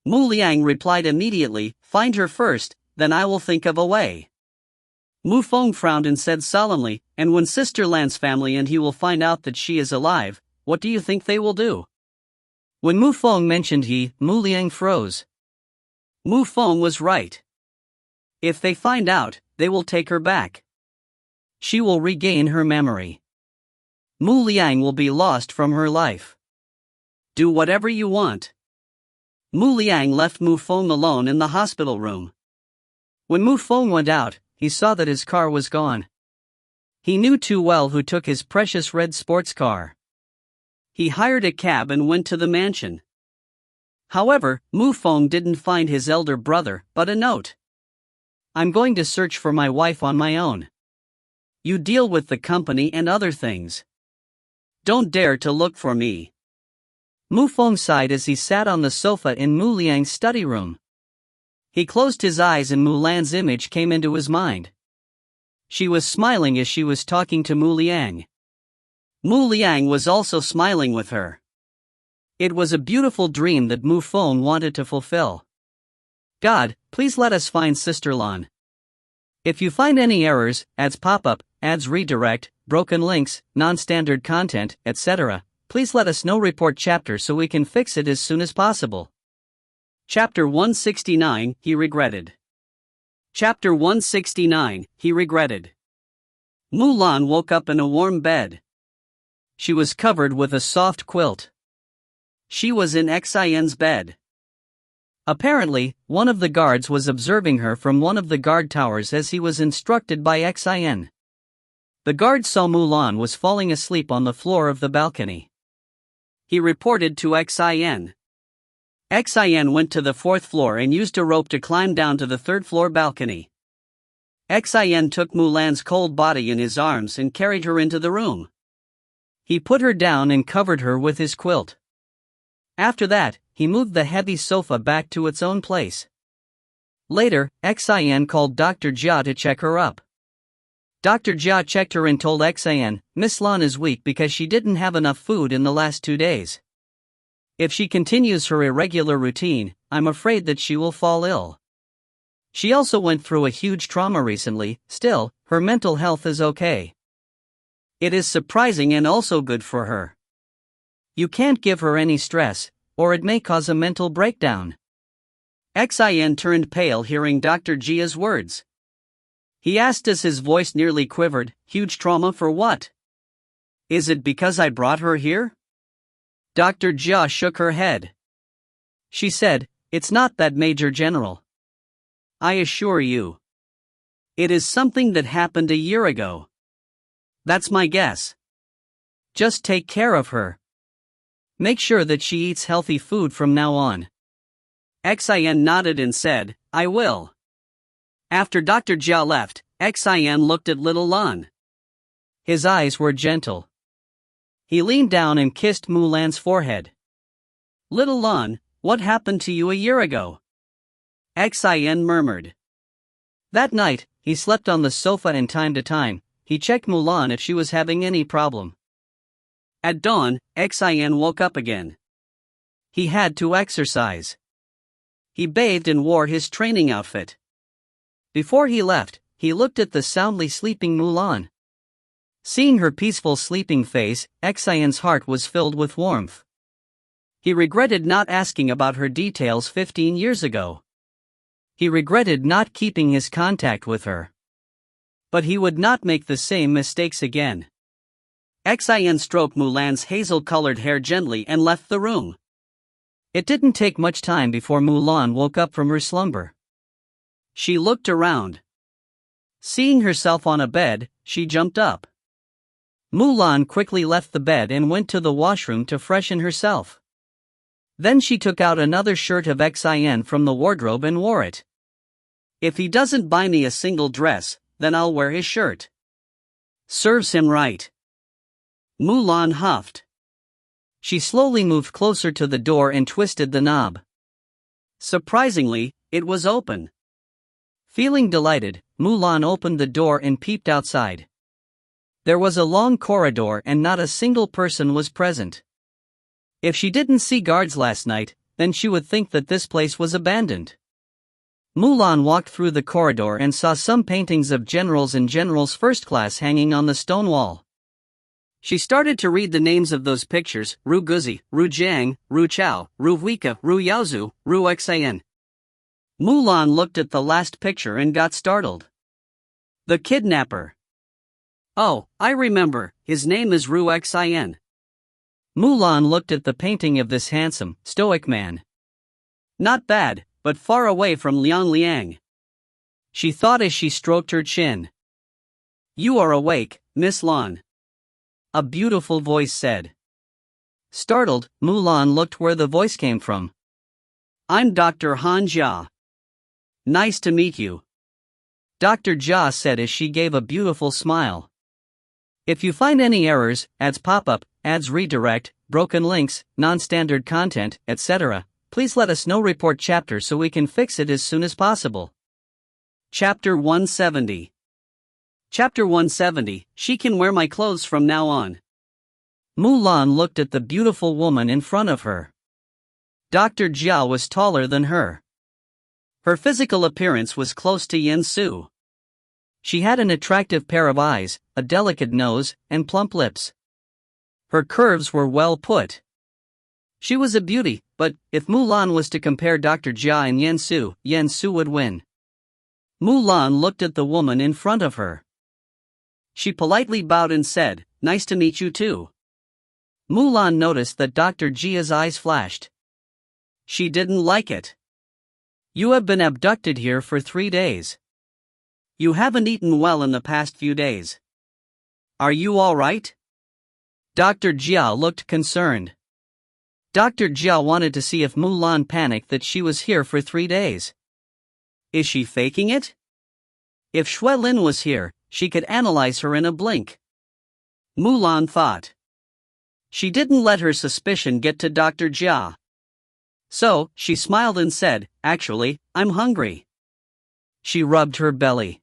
Mu Liang replied immediately, find her first, then I will think of a way. Feng frowned and said solemnly, and when Sister Lan's family and he will find out that she is alive, what do you think they will do? When Feng mentioned Mu Liang froze. Feng was right. If they find out, they will take her back. She will regain her memory. Mu Liang will be lost from her life. Do whatever you want. Mu Liang left Feng alone in the hospital room. When Feng went out, he saw that his car was gone. He knew too well who took his precious red sports car. He hired a cab and went to the mansion. However, Feng didn't find his elder brother, but a note. I'm going to search for my wife on my own. You deal with the company and other things. Don't dare to look for me. Feng sighed as he sat on the sofa in Mu Liang's study room. He closed his eyes and Mu Lan's image came into his mind. She was smiling as she was talking to Mu Liang. Mu Liang was also smiling with her. It was a beautiful dream that Feng wanted to fulfill. God, please let us find Sister Lan. If you find any errors, ads pop up, ads redirect, broken links, non-standard content, etc., please let us know. Report chapter so we can fix it as soon as possible. Chapter 169, He regretted. Chapter 169, He regretted. Mu Lan woke up in a warm bed. She was covered with a soft quilt. She was in Xian's bed. Apparently, one of the guards was observing her from one of the guard towers as he was instructed by Xian. The guard saw Mu Lan was falling asleep on the floor of the balcony. He reported to Xian. Xian went to the fourth floor and used a rope to climb down to the third floor balcony. Xian took Mu Lan's cold body in his arms and carried her into the room. He put her down and covered her with his quilt. After that, he moved the heavy sofa back to its own place. Later, Xian called Dr. Jia to check her up. Dr. Jia checked her and told Xian, Miss Lan is weak because she didn't have enough food in the last 2 days. If she continues her irregular routine, I'm afraid that she will fall ill. She also went through a huge trauma recently, still, her mental health is okay. It is surprising and also good for her. You can't give her any stress, or it may cause a mental breakdown. Xian turned pale hearing Dr. Jia's words. He asked as his voice nearly quivered, huge trauma for what? Is it because I brought her here? Dr. Jia shook her head. She said, it's not that, Major General. I assure you. It is something that happened a year ago. That's my guess. Just take care of her. Make sure that she eats healthy food from now on. Xian nodded and said, I will. After Dr. Jia left, Xian looked at little Lan. His eyes were gentle. He leaned down and kissed Mu Lan's forehead. Little Lan, what happened to you a year ago? Xian murmured. That night, he slept on the sofa and time to time, he checked Mu Lan if she was having any problem. At dawn, Xian woke up again. He had to exercise. He bathed and wore his training outfit. Before he left, he looked at the soundly sleeping Mu Lan. Seeing her peaceful sleeping face, Xian's heart was filled with warmth. He regretted not asking about her details 15 years ago. He regretted not keeping his contact with her. But he would not make the same mistakes again. Xin stroked Mu Lan's hazel-colored hair gently and left the room. It didn't take much time before Mu Lan woke up from her slumber. She looked around. Seeing herself on a bed, she jumped up. Mu Lan quickly left the bed and went to the washroom to freshen herself. Then she took out another shirt of Xin from the wardrobe and wore it. If he doesn't buy me a single dress, then I'll wear his shirt. Serves him right. Mu Lan huffed. She slowly moved closer to the door and twisted the knob. Surprisingly, it was open. Feeling delighted, Mu Lan opened the door and peeped outside. There was a long corridor and not a single person was present. If she didn't see guards last night, then she would think that this place was abandoned. Mu Lan walked through the corridor and saw some paintings of generals and generals first class hanging on the stone wall. She started to read the names of those pictures: Ru Guzi, Ru Jiang, Ru Chao, Ru Huika, Ru Yaozu, Ru Xin. Mu Lan looked at the last picture and got startled. The kidnapper. Oh, I remember, his name is Ru Xin. Mu Lan looked at the painting of this handsome, stoic man. Not bad, but far away from Liang. She thought as she stroked her chin. You are awake, Miss Lan. A beautiful voice said. Startled, Mu Lan looked where the voice came from. I'm Dr. Han Jia. Nice to meet you. Dr. Jia said as she gave a beautiful smile. If you find any errors, ads pop up, ads redirect, broken links, non-standard content, etc., please let us know. Report chapter so we can fix it as soon as possible. Chapter 170. Chapter 170, She can wear my clothes from now on. Mu Lan looked at the beautiful woman in front of her. Dr. Jia was taller than her. Her physical appearance was close to Yen Su. She had an attractive pair of eyes, a delicate nose, and plump lips. Her curves were well put. She was a beauty, but if Mu Lan was to compare Dr. Jia and Yen Su would win. Mu Lan looked at the woman in front of her. She politely bowed and said, Nice to meet you too. Mu Lan noticed that Dr. Jia's eyes flashed. She didn't like it. You have been abducted here for 3 days. You haven't eaten well in the past few days. Are you all right? Dr. Jia looked concerned. Dr. Jia wanted to see if Mu Lan panicked that she was here for 3 days. Is she faking it? If Shui Lin was here, she could analyze her in a blink. Mu Lan thought. She didn't let her suspicion get to Dr. Jia. So, she smiled and said, Actually, I'm hungry. She rubbed her belly.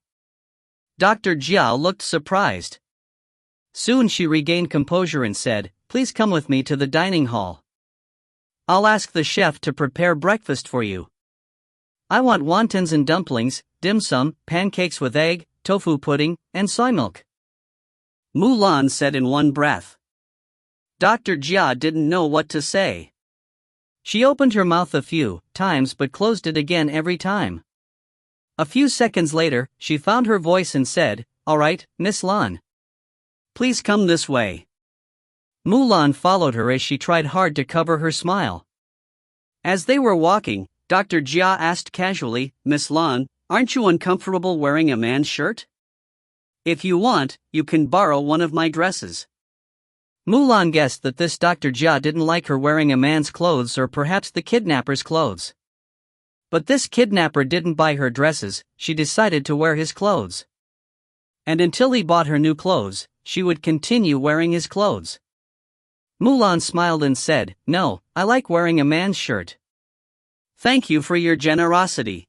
Dr. Jia looked surprised. Soon she regained composure and said, Please come with me to the dining hall. I'll ask the chef to prepare breakfast for you. I want wontons and dumplings, dim sum, pancakes with egg, tofu pudding, and soy milk. Mu Lan said in one breath. Dr. Jia didn't know what to say. She opened her mouth a few times but closed it again every time. A few seconds later, she found her voice and said, All right, Miss Lan. Please come this way. Mu Lan followed her as she tried hard to cover her smile. As they were walking, Dr. Jia asked casually, Miss Lan, aren't you uncomfortable wearing a man's shirt? If you want, you can borrow one of my dresses. Mu Lan guessed that this Dr. Jia didn't like her wearing a man's clothes or perhaps the kidnapper's clothes. But this kidnapper didn't buy her dresses, she decided to wear his clothes. And until he bought her new clothes, she would continue wearing his clothes. Mu Lan smiled and said, No, I like wearing a man's shirt. Thank you for your generosity,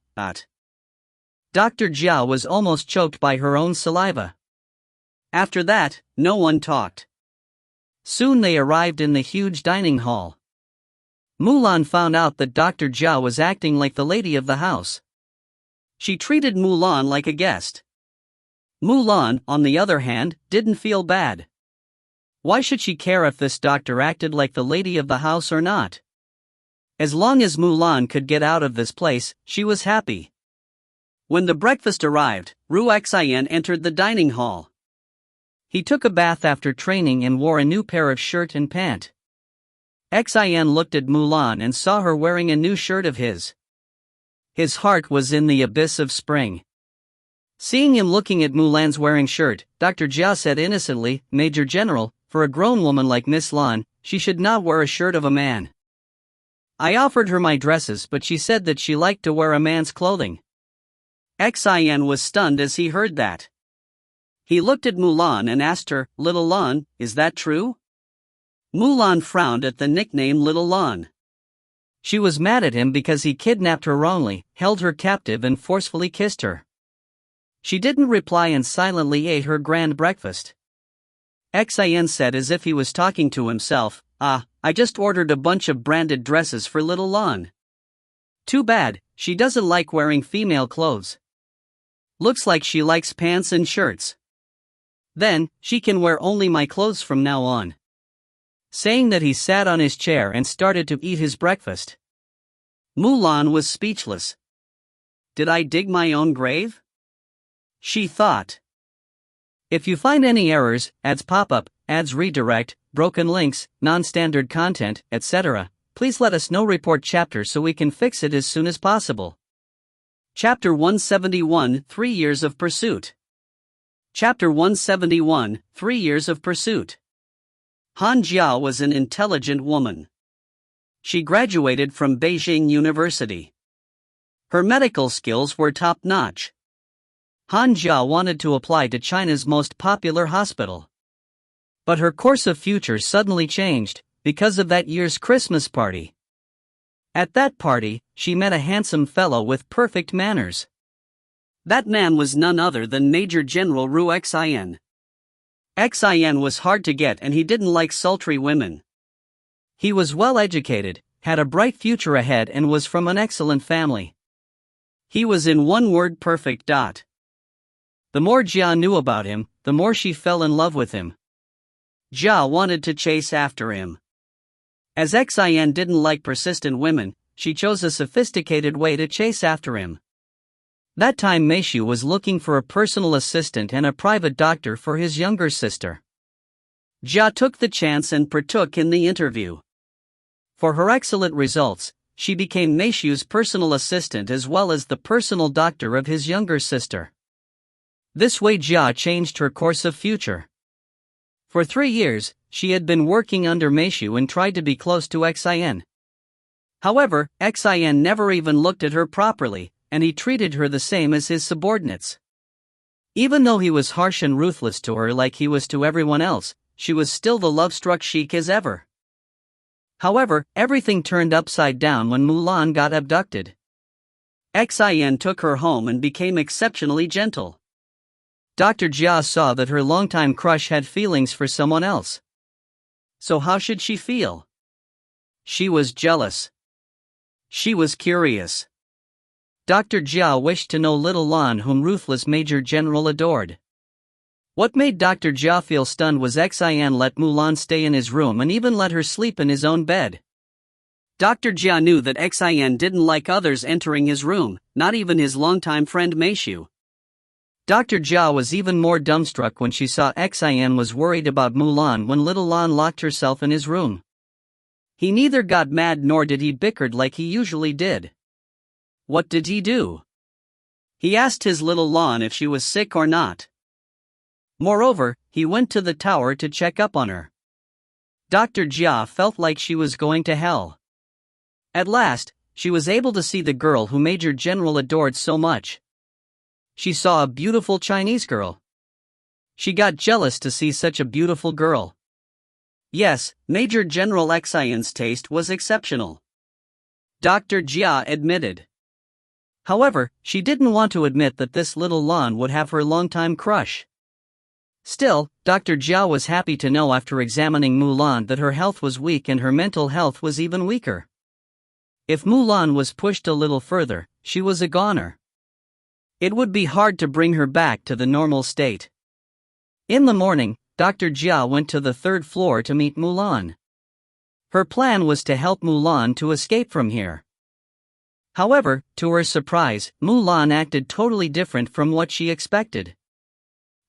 Dr. Jia was almost choked by her own saliva. After that, no one talked. Soon they arrived in the huge dining hall. Mu Lan found out that Dr. Jia was acting like the lady of the house. She treated Mu Lan like a guest. Mu Lan, on the other hand, didn't feel bad. Why should she care if this doctor acted like the lady of the house or not? As long as Mu Lan could get out of this place, she was happy. When the breakfast arrived, Ru Xin entered the dining hall. He took a bath after training and wore a new pair of shirt and pant. Xin looked at Mu Lan and saw her wearing a new shirt of his. His heart was in the abyss of spring. Seeing him looking at Mu Lan's wearing shirt, Dr. Jia said innocently, "Major General, for a grown woman like Miss Lan, she should not wear a shirt of a man." I offered her my dresses, but she said that she liked to wear a man's clothing. Xin was stunned as he heard that. He looked at Mu Lan and asked her, "Little Lan, is that true?" Mu Lan frowned at the nickname Little Lan. She was mad at him because he kidnapped her wrongly, held her captive and forcefully kissed her. She didn't reply and silently ate her grand breakfast. Xin said as if he was talking to himself, I just ordered a bunch of branded dresses for Little Lan. Too bad, she doesn't like wearing female clothes. Looks like she likes pants and shirts. Then, she can wear only my clothes from now on." Saying that, he sat on his chair and started to eat his breakfast. Mu Lan was speechless. Did I dig my own grave? She thought. If you find any errors, ads pop up, ads redirect, broken links, non-standard content, etc., please let us know. Report chapter so we can fix it as soon as possible. Chapter 171, 3 Years of Pursuit. Chapter 171, 3 Years of Pursuit. Han Jia was an intelligent woman. She graduated from Beijing University. Her medical skills were top-notch. Han Jia wanted to apply to China's most popular hospital. But her course of future suddenly changed, because of that year's Christmas party. At that party, she met a handsome fellow with perfect manners. That man was none other than Major General Ru Xin. Xin was hard to get and he didn't like sultry women. He was well educated, had a bright future ahead and was from an excellent family. He was in one word perfect. The more Jia knew about him, the more she fell in love with him. Jia wanted to chase after him. As Xin didn't like persistent women, she chose a sophisticated way to chase after him. That time Meishu was looking for a personal assistant and a private doctor for his younger sister. Jia took the chance and partook in the interview. For her excellent results, she became Meishu's personal assistant as well as the personal doctor of his younger sister. This way Jia changed her course of future. For 3 years, she had been working under Meishu and tried to be close to Xin. However, Xin never even looked at her properly, and he treated her the same as his subordinates. Even though he was harsh and ruthless to her like he was to everyone else, she was still the love-struck sheik as ever. However, everything turned upside down when Mu Lan got abducted. Xin took her home and became exceptionally gentle. Dr. Jia saw that her longtime crush had feelings for someone else. So how should she feel? She was jealous. She was curious. Dr. Jia wished to know Little Lan, whom ruthless Major General adored. What made Dr. Jia feel stunned was Xin let Mu Lan stay in his room and even let her sleep in his own bed. Dr. Jia knew that Xin didn't like others entering his room, not even his longtime friend Meishu. Dr. Jia was even more dumbstruck when she saw Xin was worried about Mu Lan when Little Lan locked herself in his room. He neither got mad nor did he bickered like he usually did. What did he do? He asked his Little Lan if she was sick or not. Moreover, he went to the tower to check up on her. Dr. Jia felt like she was going to hell. At last, she was able to see the girl who Major General adored so much. She saw a beautiful Chinese girl. She got jealous to see such a beautiful girl. Yes, Major General Xin's taste was exceptional. Dr. Jia admitted. However, she didn't want to admit that this Little Lan would have her longtime crush. Still, Dr. Jia was happy to know after examining Mu Lan that her health was weak and her mental health was even weaker. If Mu Lan was pushed a little further, she was a goner. It would be hard to bring her back to the normal state. In the morning, Dr. Jia went to the 3rd floor to meet Mu Lan. Her plan was to help Mu Lan to escape from here. However, to her surprise, Mu Lan acted totally different from what she expected.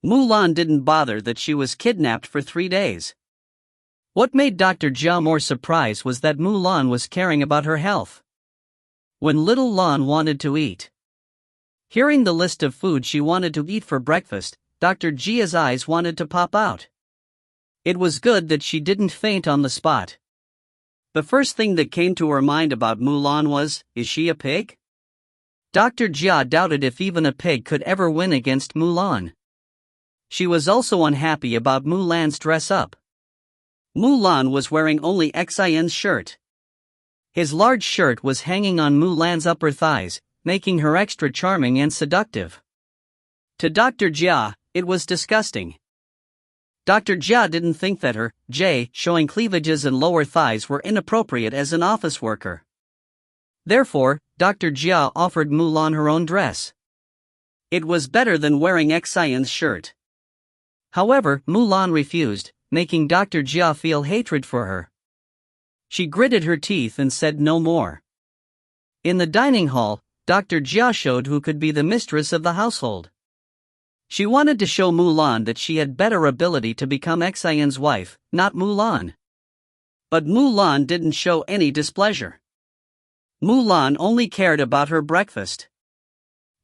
Mu Lan didn't bother that she was kidnapped for 3 days. What made Dr. Jia more surprised was that Mu Lan was caring about her health. When little Lan wanted to eat. Hearing the list of food she wanted to eat for breakfast, Dr. Jia's eyes wanted to pop out. It was good that she didn't faint on the spot. The first thing that came to her mind about Mu Lan was, is she a pig? Dr. Jia doubted if even a pig could ever win against Mu Lan. She was also unhappy about Mu Lan's dress-up. Mu Lan was wearing only Xin's shirt. His large shirt was hanging on Mu Lan's upper thighs, making her extra charming and seductive. To Dr. Jia, it was disgusting. Dr. Jia didn't think that her showing cleavages and lower thighs were inappropriate as an office worker. Therefore, Dr. Jia offered Mu Lan her own dress. It was better than wearing Xin's shirt. However, Mu Lan refused, making Dr. Jia feel hatred for her. She gritted her teeth and said no more. In the dining hall, Dr. Jia showed who could be the mistress of the household. She wanted to show Mu Lan that she had better ability to become Xin's wife, not Mu Lan. But Mu Lan didn't show any displeasure. Mu Lan only cared about her breakfast.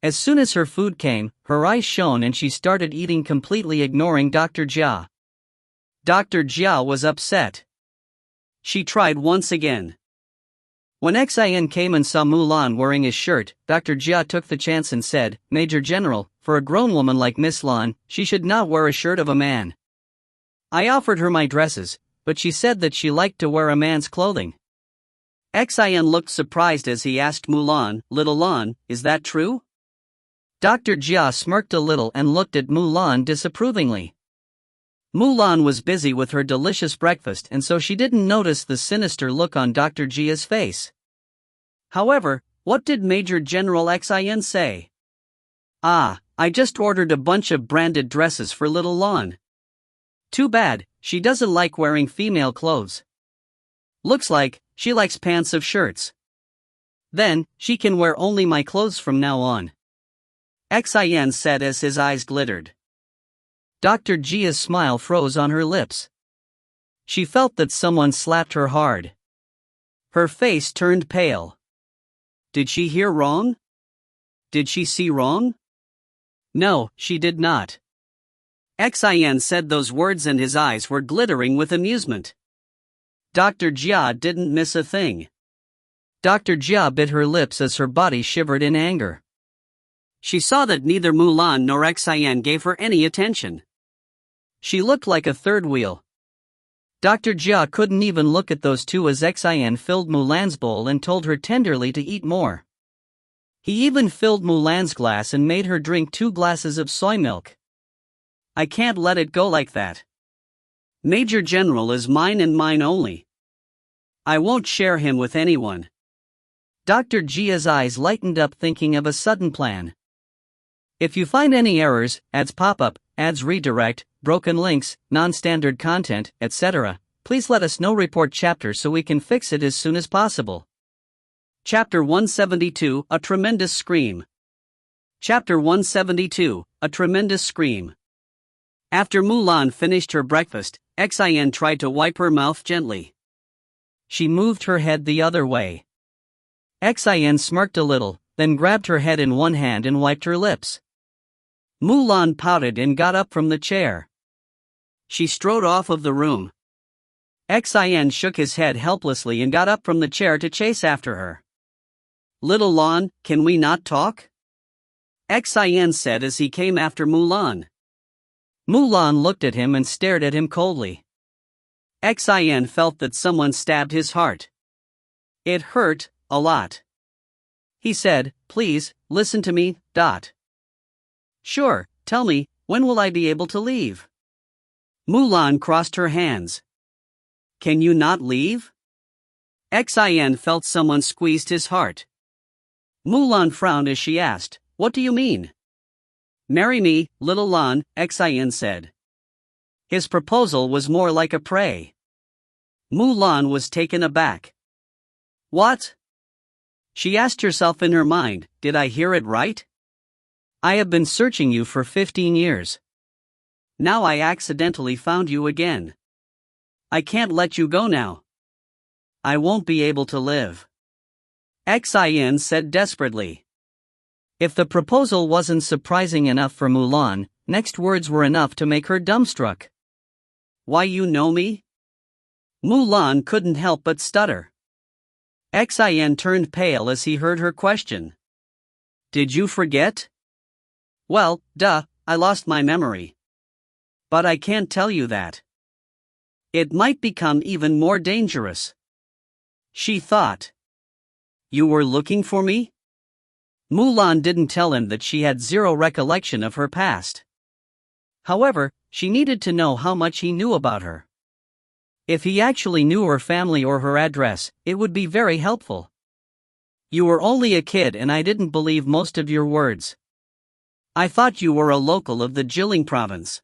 As soon as her food came, her eyes shone and she started eating, completely ignoring Dr. Jia. Dr. Jia was upset. She tried once again. When Xin came and saw Mu Lan wearing his shirt, Dr. Jia took the chance and said, "Major General, for a grown woman like Miss Lan, she should not wear a shirt of a man. I offered her my dresses, but she said that she liked to wear a man's clothing." Xin looked surprised as he asked Mu Lan, "Little Lan, is that true?" Dr. Jia smirked a little and looked at Mu Lan disapprovingly. Mu Lan was busy with her delicious breakfast, and so she didn't notice the sinister look on Dr. Jia's face. However, what did Major General Xin say? "Ah, I just ordered a bunch of branded dresses for little Lan. Too bad, she doesn't like wearing female clothes. Looks like she likes pants of shirts. Then, she can wear only my clothes from now on," Xin said as his eyes glittered. Dr. Jia's smile froze on her lips. She felt that someone slapped her hard. Her face turned pale. Did she hear wrong? Did she see wrong? No, she did not. Xin said those words and his eyes were glittering with amusement. Dr. Jia didn't miss a thing. Dr. Jia bit her lips as her body shivered in anger. She saw that neither Mu Lan nor Xin gave her any attention. She looked like a third wheel. Dr. Jia couldn't even look at those two as Xin filled Mu Lan's bowl and told her tenderly to eat more. He even filled Mu Lan's glass and made her drink 2 glasses of soy milk. "I can't let it go like that. Major General is mine and mine only. I won't share him with anyone." Dr. Jia's eyes lightened up, thinking of a sudden plan. If you find any errors, ads pop up, ads redirect, broken links, non-standard content, etc., please let us know. Report chapter so we can fix it as soon as possible. Chapter 172, A Tremendous Scream. Chapter 172, A Tremendous Scream. After Mu Lan finished her breakfast, Xin tried to wipe her mouth gently. She moved her head the other way. Xin smirked a little, then grabbed her head in one hand and wiped her lips. Mu Lan pouted and got up from the chair. She strode off of the room. Xin shook his head helplessly and got up from the chair to chase after her. "Little Lan, can we not talk?" Xin said as he came after Mu Lan. Mu Lan looked at him and stared at him coldly. Xin felt that someone stabbed his heart. It hurt, a lot. He said, "Please, listen to me, Dot." "Sure, tell me, when will I be able to leave?" Mu Lan crossed her hands. "Can you not leave?" Xin felt someone squeezed his heart. Mu Lan frowned as she asked, "What do you mean?" "Marry me, little Lan," Xin said. His proposal was more like a prey. Mu Lan was taken aback. "What?" She asked herself in her mind, "Did I hear it right? I have been searching you for 15 years. Now I accidentally found you again. I can't let you go now. I won't be able to live. Xin said desperately. If the proposal wasn't surprising enough for Mu Lan, next words were enough to make her dumbstruck. Why, you know me? Mu Lan couldn't help but stutter. Xin turned pale as he heard her question. Did you forget? Well, duh, I lost my memory. But I can't tell you that. It might become even more dangerous. She thought. You were looking for me? Mu Lan didn't tell him that she had zero recollection of her past. However, she needed to know how much he knew about her. If he actually knew her family or her address, it would be very helpful. You were only a kid and I didn't believe most of your words. I thought you were a local of the Jilin province.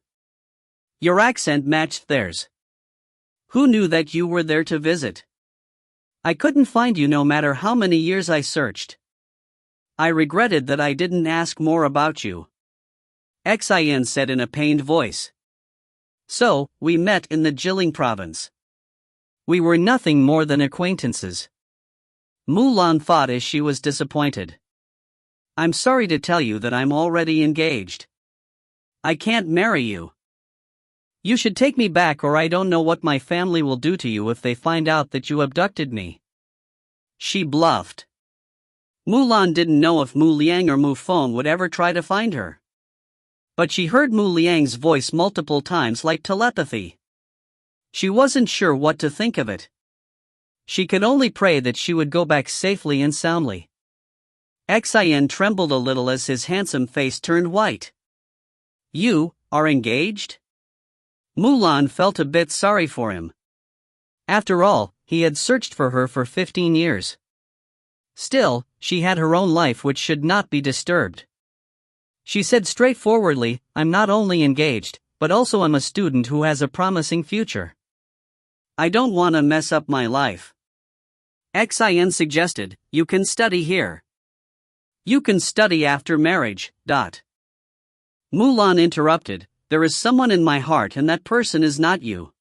Your accent matched theirs. Who knew that you were there to visit? I couldn't find you no matter how many years I searched. I regretted that I didn't ask more about you. Xin said in a pained voice. So, we met in the Jilin province. We were nothing more than acquaintances. Mu Lan thought as she was disappointed. I'm sorry to tell you that I'm already engaged. I can't marry you. You should take me back or I don't know what my family will do to you if they find out that you abducted me. She bluffed. Mu Lan didn't know if Mu Liang or Mu Feng would ever try to find her. But she heard Mu Liang's voice multiple times like telepathy. She wasn't sure what to think of it. She could only pray that she would go back safely and soundly. Xin trembled a little as his handsome face turned white. You are engaged? Mu Lan felt a bit sorry for him. After all, he had searched for her for 15 years. Still, she had her own life which should not be disturbed. She said straightforwardly, I'm not only engaged, but also I'm a student who has a promising future. I don't want to mess up my life. Xin suggested, you can study here. You can study after marriage. Mu Lan interrupted, there is someone in my heart and that person is not you.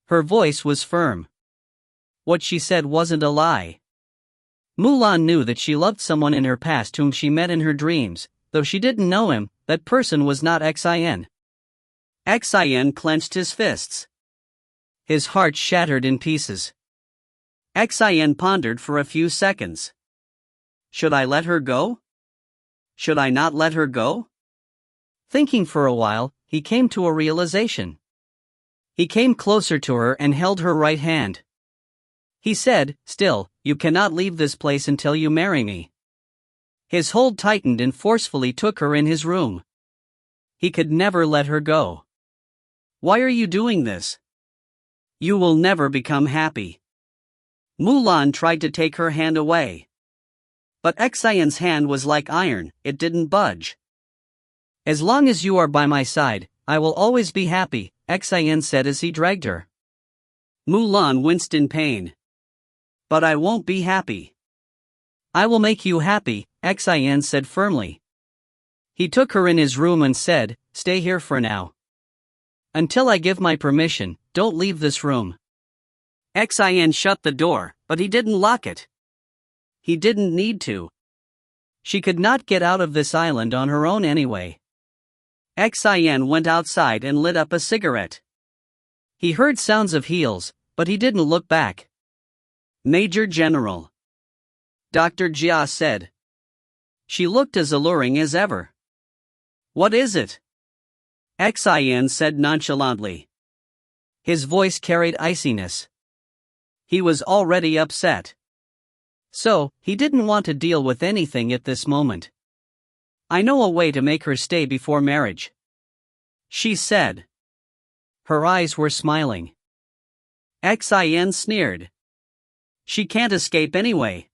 Her voice was firm. What she said wasn't a lie. Mu Lan knew that she loved someone in her past whom she met in her dreams, though she didn't know him, that person was not Xin. Xin clenched his fists. His heart shattered in pieces. Xin pondered for a few seconds. Should I let her go? Should I not let her go? Thinking for a while, he came to a realization. He came closer to her and held her right hand. He said, still, you cannot leave this place until you marry me. His hold tightened and forcefully took her in his room. He could never let her go. Why are you doing this? You will never become happy. Mu Lan tried to take her hand away. But Xin's hand was like iron, it didn't budge. As long as you are by my side, I will always be happy, Xin said as he dragged her. Mu Lan winced in pain. But I won't be happy. I will make you happy, Xin said firmly. He took her in his room and said, stay here for now. Until I give my permission, don't leave this room. Xin shut the door, but he didn't lock it. He didn't need to. She could not get out of this island on her own anyway. Xin went outside and lit up a cigarette. He heard sounds of heels, but he didn't look back. Major General. Dr. Jia said. She looked as alluring as ever. What is it? Xin said nonchalantly. His voice carried iciness. He was already upset. So, he didn't want to deal with anything at this moment. I know a way to make her stay before marriage. She said. Her eyes were smiling. Xin sneered. She can't escape anyway.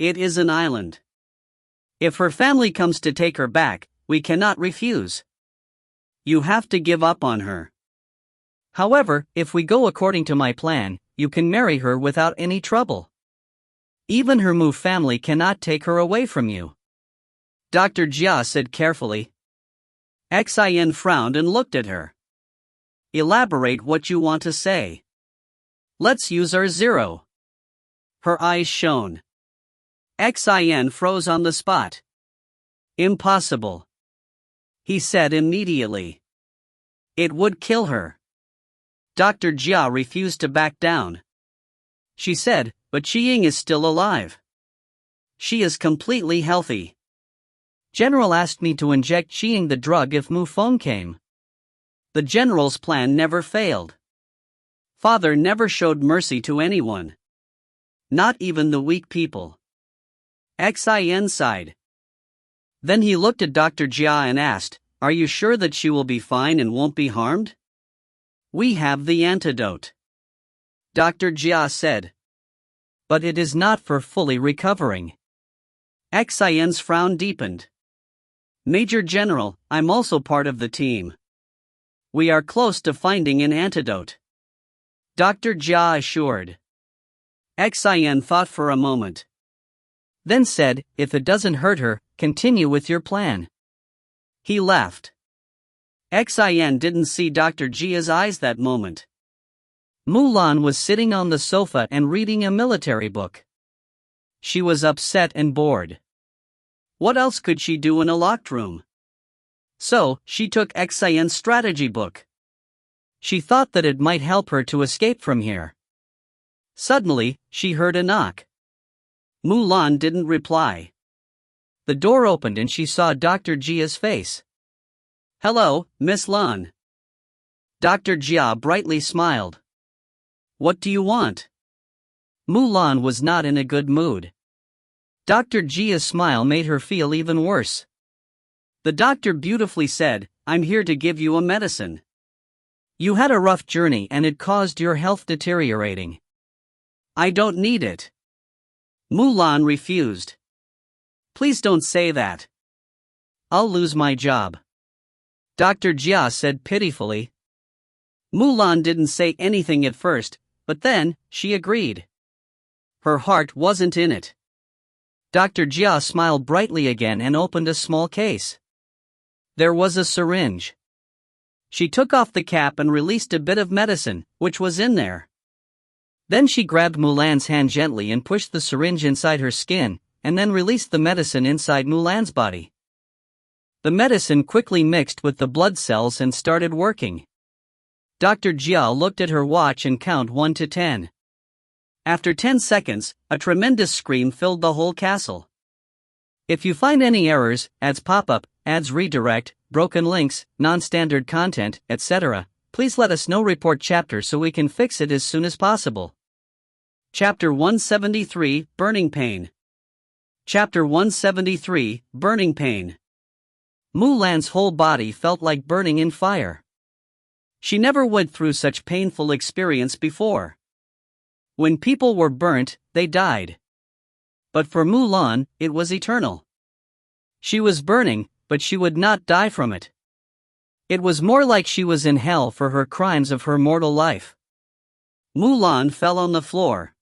It is an island. If her family comes to take her back, we cannot refuse. You have to give up on her. However, if we go according to my plan, you can marry her without any trouble. Even her Mu family cannot take her away from you. Dr. Jia said carefully. Xin frowned and looked at her. Elaborate what you want to say. Let's use our 0. Her eyes shone. Xin froze on the spot. Impossible, he said immediately. It would kill her. Dr. Jia refused to back down. She said, but Qiying is still alive. She is completely healthy. General asked me to inject Qiying the drug if Mu Feng came. The general's plan never failed. Father never showed mercy to anyone. Not even the weak people. Xin sighed. Then he looked at Dr. Jia and asked, are you sure that she will be fine and won't be harmed? We have the antidote. Dr. Jia said. But it is not for fully recovering. Xin's frown deepened. Major General, I'm also part of the team. We are close to finding an antidote. Dr. Jia assured. Xin thought for a moment. Then said, if it doesn't hurt her, continue with your plan. He laughed. Xin didn't see Dr. Jia's eyes that moment. Mu Lan was sitting on the sofa and reading a military book. She was upset and bored. What else could she do in a locked room? So, she took Xin's strategy book. She thought that it might help her to escape from here. Suddenly, she heard a knock. Mu Lan didn't reply. The door opened and she saw Dr. Jia's face. Hello, Miss Lan. Dr. Jia brightly smiled. What do you want? Mu Lan was not in a good mood. Dr. Jia's smile made her feel even worse. The doctor beautifully said, I'm here to give you a medicine. You had a rough journey and it caused your health deteriorating. I don't need it. Mu Lan refused. Please don't say that. I'll lose my job. Dr. Jia said pitifully. Mu Lan didn't say anything at first, but then, she agreed. Her heart wasn't in it. Dr. Jia smiled brightly again and opened a small case. There was a syringe. She took off the cap and released a bit of medicine, which was in there. Then she grabbed Mu Lan's hand gently and pushed the syringe inside her skin, and then released the medicine inside Mu Lan's body. The medicine quickly mixed with the blood cells and started working. Dr. Jia looked at her watch and counted 1 to 10. After 10 seconds, a tremendous scream filled the whole castle. If you find any errors, ads pop up, ads redirect, broken links, non-standard content, etc., please let us know. Report chapter so we can fix it as soon as possible. Chapter 173, Burning Pain. Chapter 173, Burning Pain. Mu Lan's whole body felt like burning in fire. She never went through such painful experience before. When people were burnt, they died. But for Mu Lan, it was eternal. She was burning, but she would not die from it. It was more like she was in hell for her crimes of her mortal life. Mu Lan fell on the floor.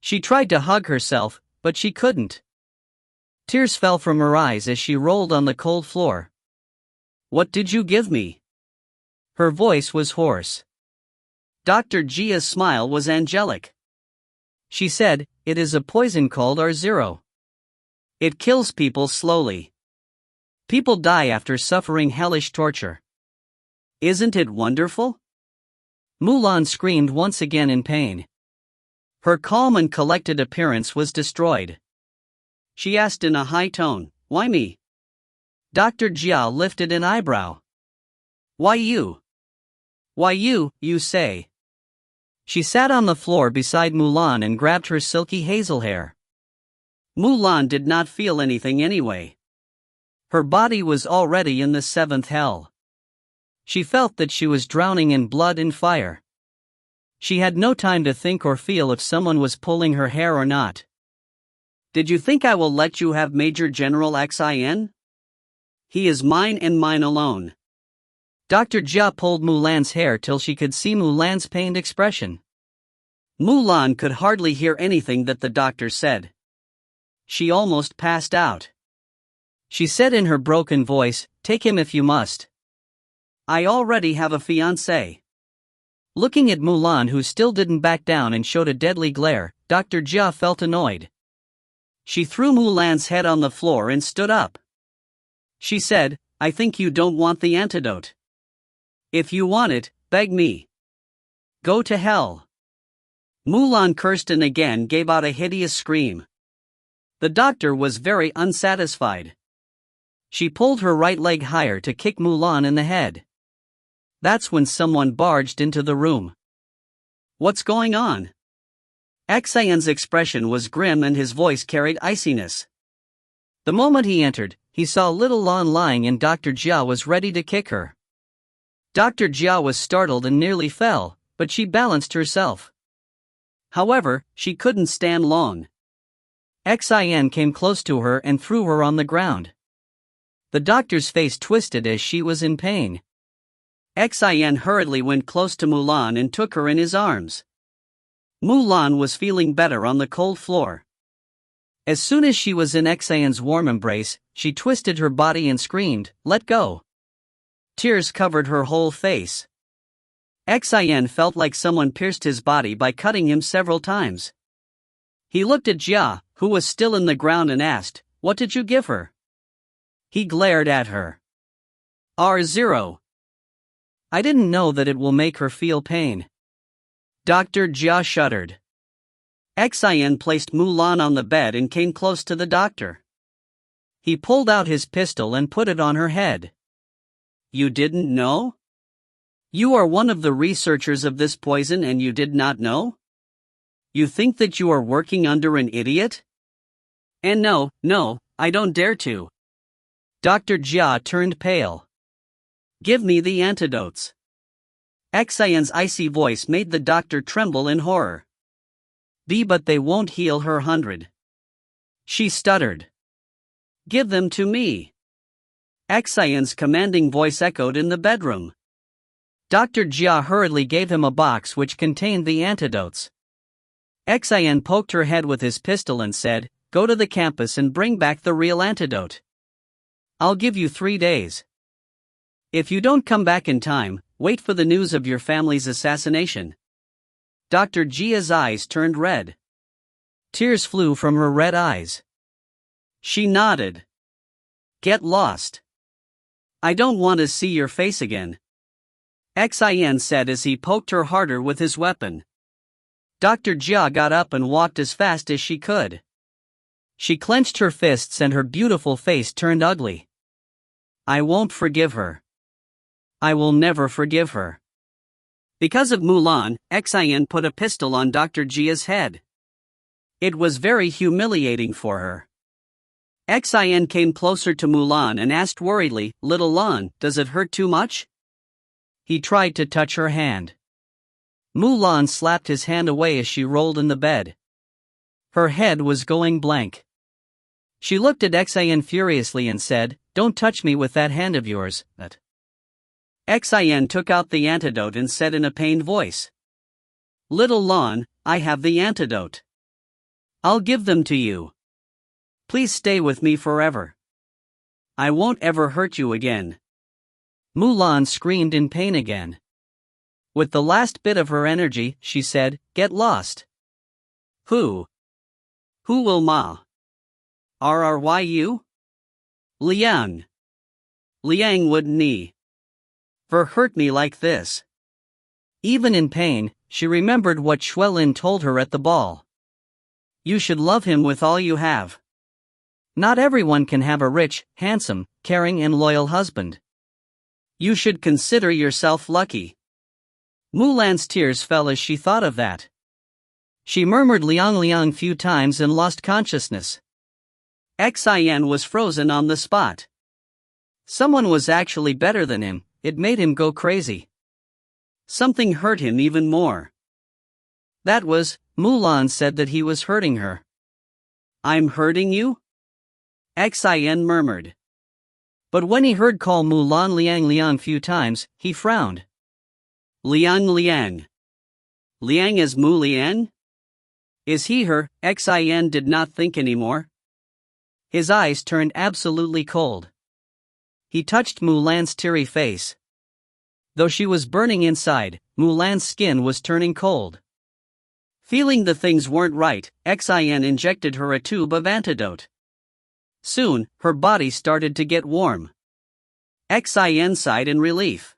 She tried to hug herself, but she couldn't. Tears fell from her eyes as she rolled on the cold floor. What did you give me? Her voice was hoarse. Dr. Jia's smile was angelic. She said, it is a poison called R0. It kills people slowly. People die after suffering hellish torture. Isn't it wonderful? Mu Lan screamed once again in pain. Her calm and collected appearance was destroyed. She asked in a high tone, why me? Dr. Jia lifted an eyebrow. Why you? Why you say? She sat on the floor beside Mu Lan and grabbed her silky hazel hair. Mu Lan did not feel anything anyway. Her body was already in the 7th hell. She felt that she was drowning in blood and fire. She had no time to think or feel if someone was pulling her hair or not. Did you think I will let you have Major General Xin? He is mine and mine alone. Dr. Jia pulled Mu Lan's hair till she could see Mu Lan's pained expression. Mu Lan could hardly hear anything that the doctor said. She almost passed out. She said in her broken voice, take him if you must. I already have a fiancé. Looking at Mu Lan, who still didn't back down and showed a deadly glare, Dr. Jia felt annoyed. She threw Mu Lan's head on the floor and stood up. She said, I think you don't want the antidote. If you want it, beg me. Go to hell. Mu Lan cursed and again gave out a hideous scream. The doctor was very unsatisfied. She pulled her right leg higher to kick Mu Lan in the head. That's when someone barged into the room. What's going on? Xian's expression was grim and his voice carried iciness. The moment he entered, he saw little Lan lying and Dr. Jia was ready to kick her. Dr. Jia was startled and nearly fell, but she balanced herself. However, she couldn't stand long. Xian came close to her and threw her on the ground. The doctor's face twisted as she was in pain. Xian hurriedly went close to Mu Lan and took her in his arms. Mu Lan was feeling better on the cold floor. As soon as she was in Xian's warm embrace, she twisted her body and screamed, let go. Tears covered her whole face. Xian felt like someone pierced his body by cutting him several times. He looked at Jia, who was still in the ground, and asked, what did you give her? He glared at her. R0. I didn't know that it will make her feel pain. Dr. Jia shuddered. Xian placed Mu Lan on the bed and came close to the doctor. He pulled out his pistol and put it on her head. You didn't know? You are one of the researchers of this poison and you did not know? You think that you are working under an idiot? And no, I don't dare to. Dr. Jia turned pale. Give me the antidotes. Xian's icy voice made the doctor tremble in horror. But they won't heal her 100. She stuttered. Give them to me. Xian's commanding voice echoed in the bedroom. Dr. Jia hurriedly gave him a box which contained the antidotes. Xian poked her head with his pistol and said, go to the campus and bring back the real antidote. I'll give you 3 days. If you don't come back in time, wait for the news of your family's assassination. Dr. Jia's eyes turned red. Tears flew from her red eyes. She nodded. Get lost. I don't want to see your face again. Xian said as he poked her harder with his weapon. Dr. Jia got up and walked as fast as she could. She clenched her fists and her beautiful face turned ugly. I won't forgive her. I will never forgive her. Because of Mu Lan, Xian put a pistol on Dr. Jia's head. It was very humiliating for her. Xian came closer to Mu Lan and asked worriedly, little Lan, does it hurt too much? He tried to touch her hand. Mu Lan slapped his hand away as she rolled in the bed. Her head was going blank. She looked at Xian furiously and said, don't touch me with that hand of yours. Xian took out the antidote and said in a pained voice. Little Lan, I have the antidote. I'll give them to you. Please stay with me forever. I won't ever hurt you again. Mu Lan screamed in pain again. With the last bit of her energy, she said, get lost. Who will ma? RRYU? Liang. Liang wouldn't hurt me like this. Even in pain, she remembered what Xuelin told her at the ball. You should love him with all you have. Not everyone can have a rich, handsome, caring and loyal husband. You should consider yourself lucky. Mu Lan's tears fell as she thought of that. She murmured Liang Liang few times and lost consciousness. Xian was frozen on the spot. Someone was actually better than him, it made him go crazy. Something hurt him even more. That was, Mu Lan said that he was hurting her. I'm hurting you? Xian murmured. But when he heard call Mu Lan Liang Liang few times, he frowned. Liang Liang. Liang is Mu Liang? Is he her? Xian did not think anymore. His eyes turned absolutely cold. He touched Mu Lan's teary face. Though she was burning inside, Mu Lan's skin was turning cold. Feeling the things weren't right, Xin injected her a tube of antidote. Soon, her body started to get warm. Xin sighed in relief.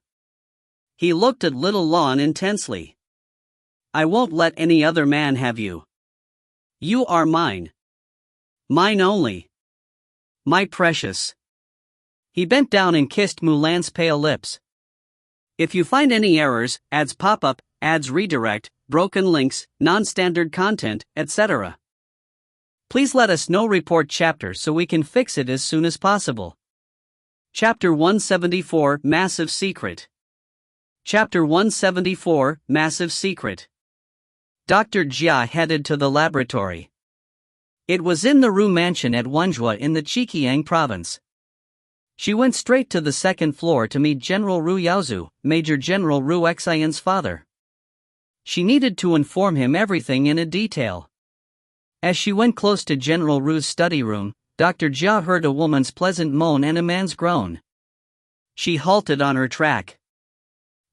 He looked at little Lan intensely. I won't let any other man have you. You are mine. Mine only. My precious. He bent down and kissed Mu Lan's pale lips. If you find any errors, ads pop up, ads redirect, broken links, non-standard content, etc., please let us know. Report chapter so we can fix it as soon as possible. Chapter 174 Massive Secret. Chapter 174 Massive Secret. Dr. Jia headed to the laboratory. It was in the Ru mansion at MANHWA in the Zhejiang province. She went straight to the second floor to meet General Ru Yaozu, Major General Ru Xian's father. She needed to inform him everything in a detail. As she went close to General Ru's study room, Dr. Jia heard a woman's pleasant moan and a man's groan. She halted on her track.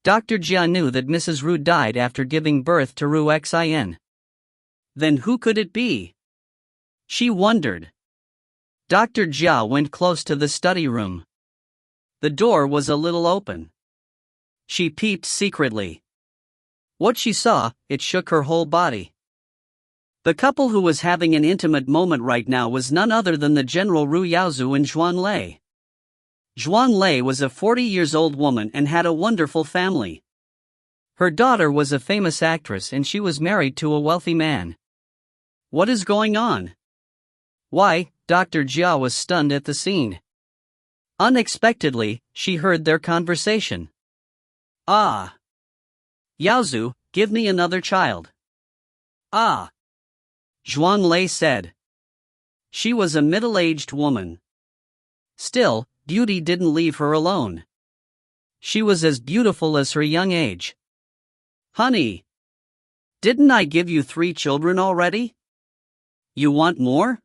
Dr. Jia knew that Mrs. Ru died after giving birth to Ru Xian. Then who could it be? She wondered. Dr. Jia went close to the study room. The door was a little open. She peeped secretly. What she saw, it shook her whole body. The couple who was having an intimate moment right now was none other than the General Ru Yaozu and Zhuan Lei. Zhuan Lei was a 40-years-old woman and had a wonderful family. Her daughter was a famous actress and she was married to a wealthy man. What is going on? Why? Dr. Jia was stunned at the scene. Unexpectedly, she heard their conversation. Ah. Yaozu, give me another child. Ah. Zhuan Lei said. She was a middle-aged woman. Still, beauty didn't leave her alone. She was as beautiful as her young age. Honey. Didn't I give you 3 children already? You want more?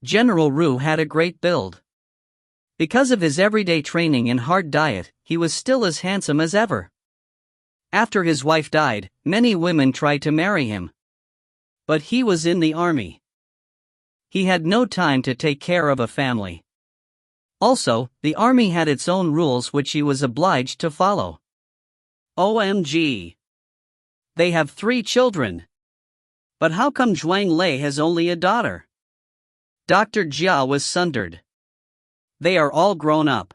General Ru had a great build. Because of his everyday training and hard diet, he was still as handsome as ever. After his wife died, many women tried to marry him. But he was in the army. He had no time to take care of a family. Also, the army had its own rules which he was obliged to follow. OMG. They have 3 children. But how come Zhuang Lei has only a daughter? Dr. Jia was sundered. They are all grown up.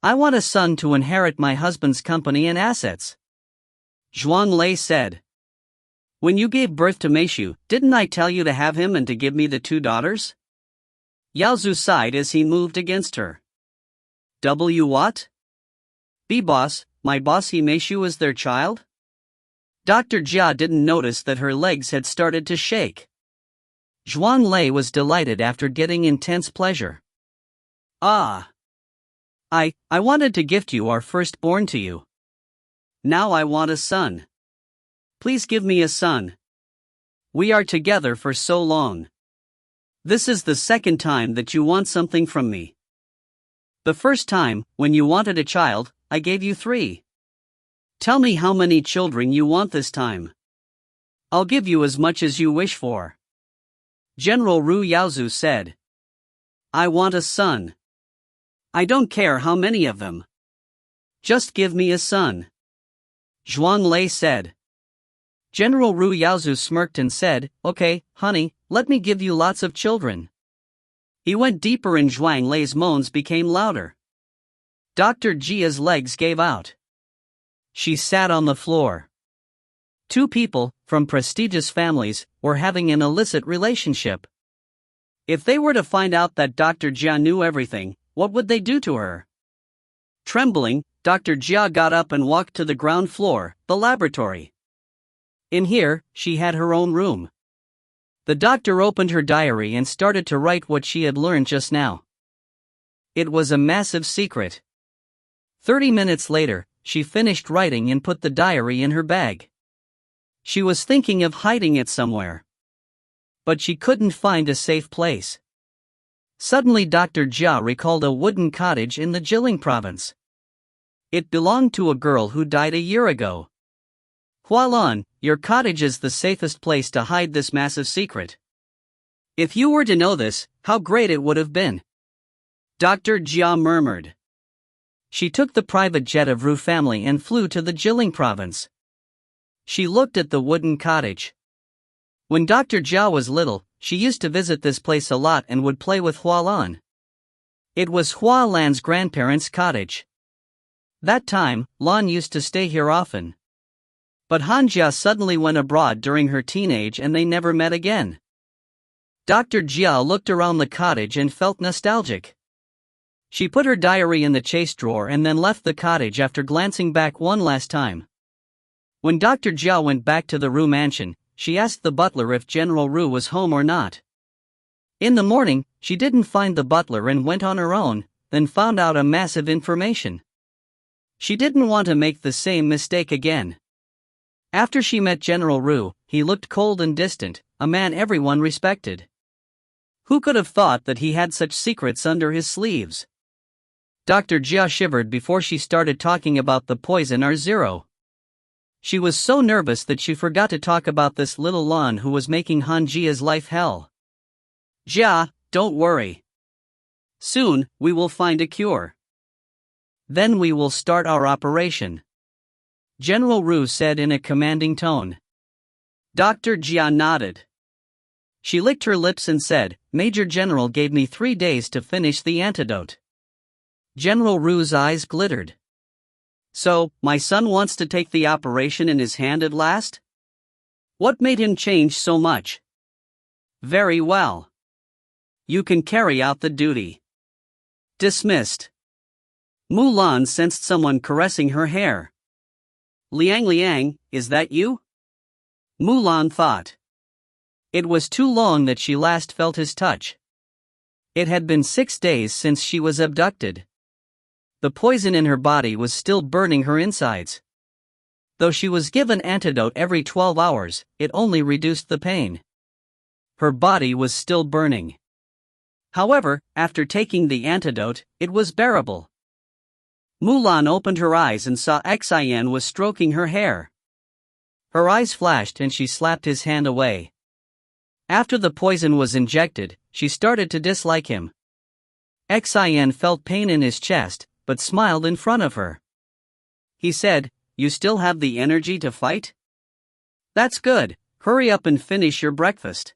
I want a son to inherit my husband's company and assets. Zhuan Lei said. When you gave birth to Meishu, didn't I tell you to have him and to give me the 2 daughters? Yaozu sighed as he moved against her. What? B-boss, my bossy Meishu is their child? Dr. Jia didn't notice that her legs had started to shake. Zhuan Lei was delighted after getting intense pleasure. Ah. I wanted to gift you our firstborn to you. Now I want a son. Please give me a son. We are together for so long. This is the second time that you want something from me. The first time, when you wanted a child, I gave you 3. Tell me how many children you want this time. I'll give you as much as you wish for. General Ru Yaozu said. I want a son. I don't care how many of them. Just give me a son. Zhuan Lei said. General Ru Yaozu smirked and said, Okay, honey, let me give you lots of children. He went deeper and Zhuang Lei's moans became louder. Dr. Jia's legs gave out. She sat on the floor. 2 people, from prestigious families, were having an illicit relationship. If they were to find out that Dr. Jia knew everything, what would they do to her? Trembling, Dr. Jia got up and walked to the ground floor, the laboratory. In here, she had her own room. The doctor opened her diary and started to write what she had learned just now. It was a massive secret. 30 minutes later, she finished writing and put the diary in her bag. She was thinking of hiding it somewhere. But she couldn't find a safe place. Suddenly Dr. Jia recalled a wooden cottage in the Jilin province. It belonged to a girl who died a year ago. Hua Lan, your cottage is the safest place to hide this massive secret. If you were to know this, how great it would have been. Dr. Jia murmured. She took the private jet of Ru family and flew to the Jilin province. She looked at the wooden cottage. When Dr. Jia was little, she used to visit this place a lot and would play with Hua Lan. It was Hua Lan's grandparents' cottage. That time, Lan used to stay here often. But Hanjia suddenly went abroad during her teenage and they never met again. Dr. Jia looked around the cottage and felt nostalgic. She put her diary in the chest drawer and then left the cottage after glancing back one last time. When Dr. Jia went back to the Ru mansion, she asked the butler if General Ru was home or not. In the morning, she didn't find the butler and went on her own, then found out a massive information. She didn't want to make the same mistake again. After she met General Ru, he looked cold and distant, a man everyone respected. Who could have thought that he had such secrets under his sleeves? Dr. Jia shivered before she started talking about the poison R0. She was so nervous that she forgot to talk about this little Lan who was making Han Jia's life hell. Jia, don't worry. Soon, we will find a cure. Then we will start our operation. General Ru said in a commanding tone. Dr. Jia nodded. She licked her lips and said, Major General gave me 3 days to finish the antidote. General Ru's eyes glittered. So, my son wants to take the operation in his hand at last? What made him change so much? Very well. You can carry out the duty. Dismissed. Mu Lan sensed someone caressing her hair. Liang, is that you? Mu Lan thought. It was too long that she last felt his touch. It had been 6 days since she was abducted. The poison in her body was still burning her insides. Though she was given antidote every 12 hours, it only reduced the pain. Her body was still burning. However, after taking the antidote, it was bearable. Mu Lan opened her eyes and saw Xian was stroking her hair. Her eyes flashed and she slapped his hand away. After the poison was injected, she started to dislike him. Xian felt pain in his chest, but smiled in front of her. He said, You still have the energy to fight? That's good, hurry up and finish your breakfast.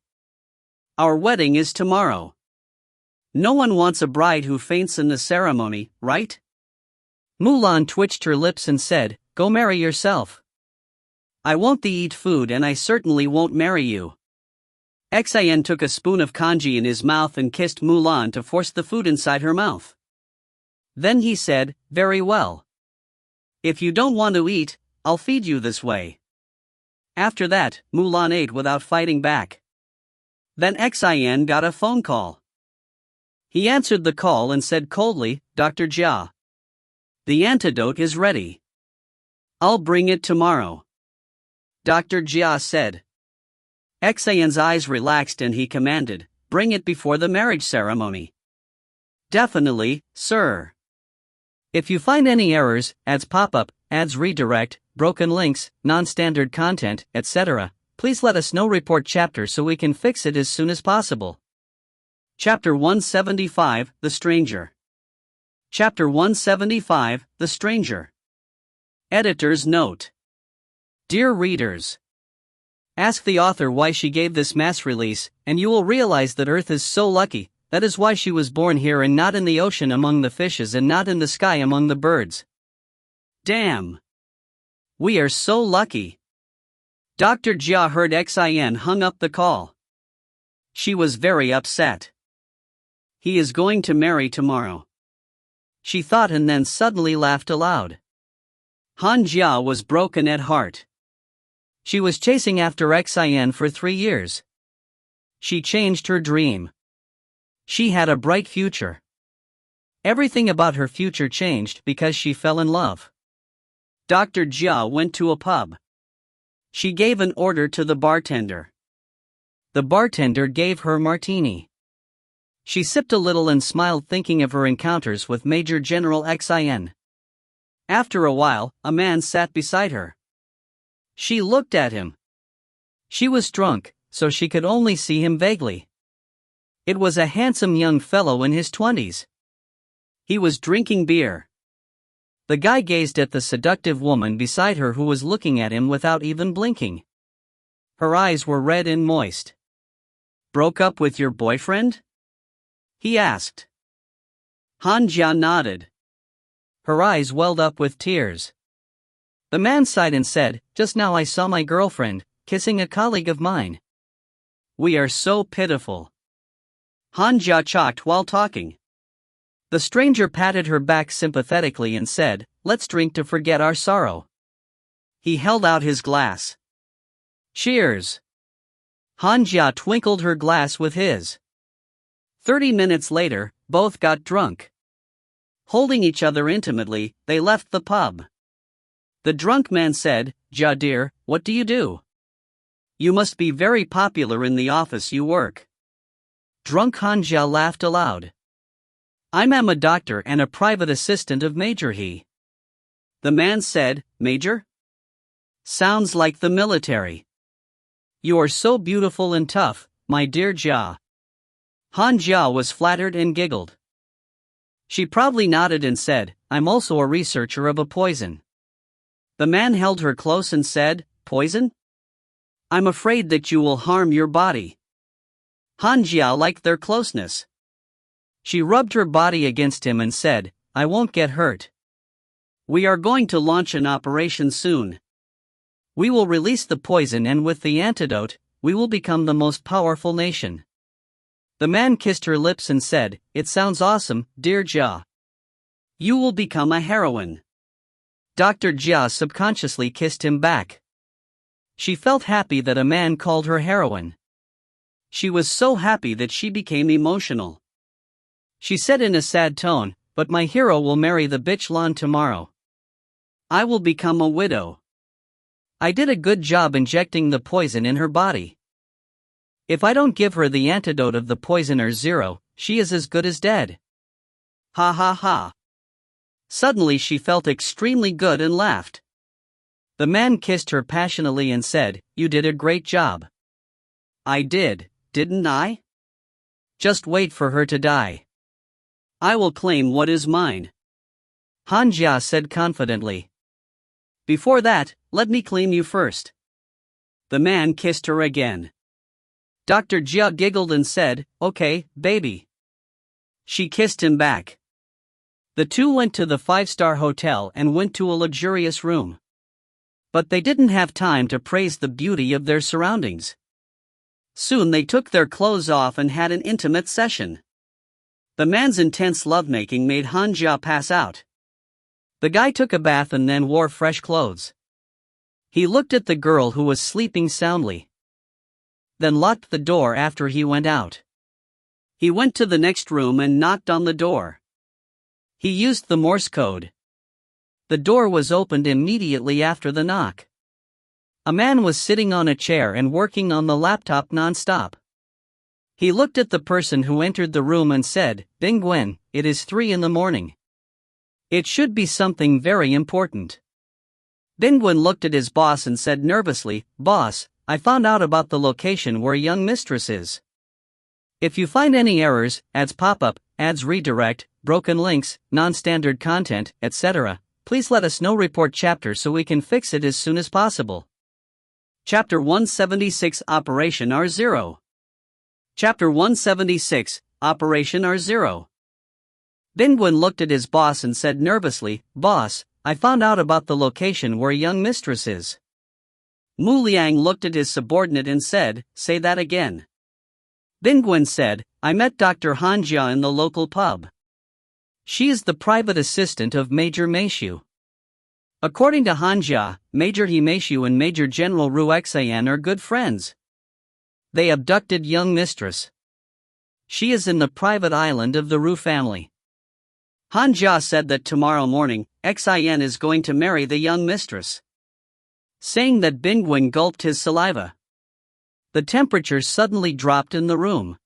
Our wedding is tomorrow. No one wants a bride who faints in the ceremony, right? Mu Lan twitched her lips and said, Go marry yourself. I won't eat food and I certainly won't marry you. Xian took a spoon of congee in his mouth and kissed Mu Lan to force the food inside her mouth. Then he said, Very well. If you don't want to eat, I'll feed you this way. After that, Mu Lan ate without fighting back. Then Xian got a phone call. He answered the call and said coldly, Dr. Jia. The antidote is ready. I'll bring it tomorrow. Dr. Jia said. Xian's eyes relaxed and he commanded, Bring it before the marriage ceremony. Definitely, sir. If you find any errors, ads pop up, ads redirect, broken links, non-standard content, etc., please let us know. Report chapter so we can fix it as soon as possible. Chapter 175, The Stranger. Chapter 175, The Stranger. Editor's note. Dear readers, ask the author why she gave this mass release, and you will realize that Earth is so lucky. That is why she was born here and not in the ocean among the fishes and not in the sky among the birds. Damn. We are so lucky. Dr. Jia heard Xian hung up the call. She was very upset. He is going to marry tomorrow. She thought and then suddenly laughed aloud. Han Jia was broken at heart. She was chasing after Xian for 3 years. She changed her dream. She had a bright future. Everything about her future changed because she fell in love. Dr. Jia went to a pub. She gave an order to the bartender. The bartender gave her martini. She sipped a little and smiled, thinking of her encounters with Major General Xin. After a while, a man sat beside her. She looked at him. She was drunk, so she could only see him vaguely. It was a handsome young fellow in his 20s. He was drinking beer. The guy gazed at the seductive woman beside her, who was looking at him without even blinking. Her eyes were red and moist. "Broke up with your boyfriend?" he asked. Han Jia nodded. Her eyes welled up with tears. The man sighed and said, "Just now I saw my girlfriend kissing a colleague of mine. We are so pitiful." Han Jia choked while talking. The stranger patted her back sympathetically and said, "Let's drink to forget our sorrow." He held out his glass. "Cheers." Han Jia twinkled her glass with his. 30 minutes later, both got drunk. Holding each other intimately, they left the pub. The drunk man said, "Jia dear, what do you do? You must be very popular in the office you work." Drunk Han Jia laughed aloud. "I am a doctor and a private assistant of Major He." The man said, "Major? Sounds like the military. You are so beautiful and tough, my dear Jia." Han Jia was flattered and giggled. She proudly nodded and said, "I'm also a researcher of a poison." The man held her close and said, "Poison? I'm afraid that you will harm your body." Han Jia liked their closeness. She rubbed her body against him and said, "I won't get hurt. We are going to launch an operation soon. We will release the poison, and with the antidote, we will become the most powerful nation." The man kissed her lips and said, "It sounds awesome, dear Jia. You will become a heroine." Dr. Jia subconsciously kissed him back. She felt happy that a man called her heroine. She was so happy that she became emotional. She said in a sad tone, "But my hero will marry the bitch Lan tomorrow. I will become a widow. I did a good job injecting the poison in her body. If I don't give her the antidote of the poisoner zero, she is as good as dead." Ha ha ha. Suddenly she felt extremely good and laughed. The man kissed her passionately and said, "You did a great job." "I did, didn't I? Just wait for her to die. I will claim what is mine," Han Jia said confidently. "Before that, let me claim you first." The man kissed her again. Dr. Jia giggled and said, "Okay, baby." She kissed him back. The two went to the 5-star hotel and went to a luxurious room. But they didn't have time to praise the beauty of their surroundings. Soon they took their clothes off and had an intimate session. The man's intense lovemaking made Han Jia pass out. The guy took a bath and then wore fresh clothes. He looked at the girl who was sleeping soundly, then locked the door after he went out. He went to the next room and knocked on the door. He used the Morse code. The door was opened immediately after the knock. A man was sitting on a chair and working on the laptop non-stop. He looked at the person who entered the room and said, "Bing Gwen, it is 3 in the morning. It should be something very important." Bingwen looked at his boss and said nervously, "Boss, I found out about the location where young mistress is. If you find any errors, ads pop up, ads redirect, broken links, non-standard content, etc., please let us know. Report chapter so we can fix it as soon as possible." Chapter 176 Operation R0. Chapter 176 Operation R0. Bingwen looked at his boss and said nervously, "Boss, I found out about the location where young mistress is." Mu Liang looked at his subordinate and said, "Say that again." Bingwen said, "I met Dr. Han Jia in the local pub. She is the private assistant of Major Meishu. According to Han Jia, Major He Meishu and Major General Ru Xian are good friends. They abducted young mistress. She is in the private island of the Ru family. Han Jia said that tomorrow morning, Xian is going to marry the young mistress." Saying that, Bingwen gulped his saliva. The temperature suddenly dropped in the room.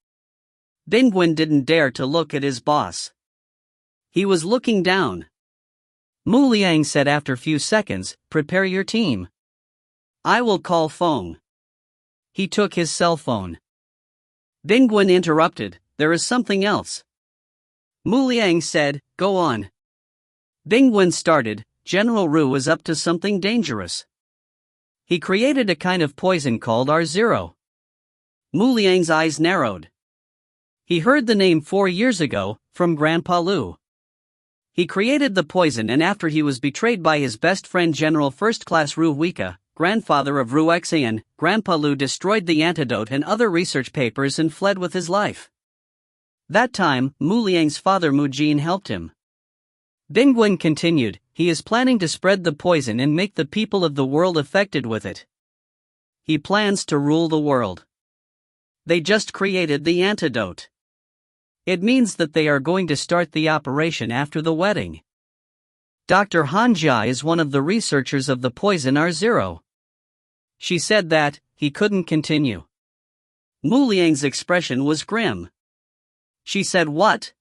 Bingwen didn't dare to look at his boss. He was looking down. Mu Liang said after few seconds, "Prepare your team. I will call Feng." He took his cell phone. Bingwen interrupted, "There is something else." Mu Liang said, "Go on." Bingwen started, "General Ru is up to something dangerous. He created a kind of poison called R0. Mu Liang's eyes narrowed. He heard the name 4 years ago, from Grandpa Lu. He created the poison, and after he was betrayed by his best friend General First Class Ru Wika, grandfather of Ru Xian, Grandpa Lu destroyed the antidote and other research papers and fled with his life. That time, Mu Liang's father Mu Jin helped him. Bingwen continued, "He is planning to spread the poison and make the people of the world affected with it. He plans to rule the world. They just created the antidote. It means that they are going to start the operation after the wedding. Dr. Han Jia is one of the researchers of the poison R0. She said that." He couldn't continue. Mu Liang's expression was grim. "She said what?"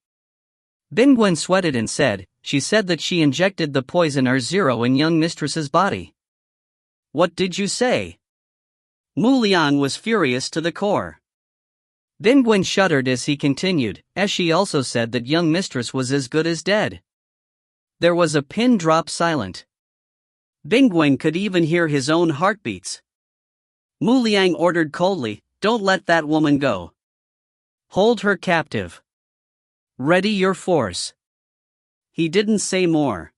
Bingwen sweated and said, "She said that she injected the poison R0 in young mistress's body." "What did you say?" Mu Liang was furious to the core. Bingwen shuddered as he continued, "As she also said that young mistress was as good as dead." There was a pin drop silent. Bingwen could even hear his own heartbeats. Mu Liang ordered coldly, "Don't let that woman go. Hold her captive. Ready your force." He didn't say more.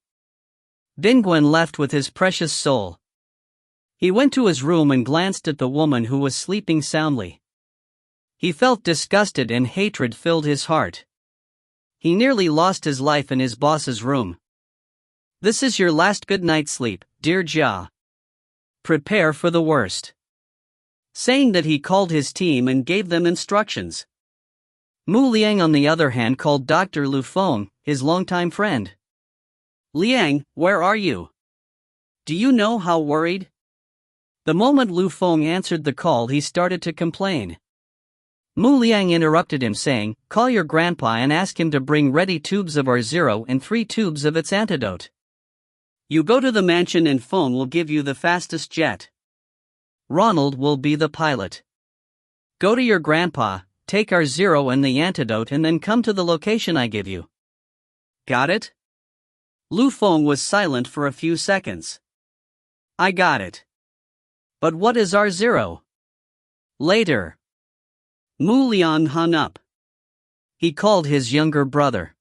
Bingwen left with his precious soul. He went to his room and glanced at the woman who was sleeping soundly. He felt disgusted and hatred filled his heart. He nearly lost his life in his boss's room. "This is your last good night's sleep, dear Jia. Prepare for the worst." Saying that, he called his team and gave them instructions. Mu Liang on the other hand called Dr. Lu Feng, his longtime friend. "Liang, where are you? Do you know how worried?" The moment Lu Feng answered the call, he started to complain. Mu Liang interrupted him saying, "Call your grandpa and ask him to bring ready tubes of R0 and 3 tubes of its antidote. You go to the mansion and Feng will give you the fastest jet. Ronald will be the pilot. Go to your grandpa, take R0 and the antidote and then come to the location I give you. Got it?" Lu Feng was silent for a few seconds. "I got it. But what is R0? Later." Mu Liang hung up. He called his younger brother.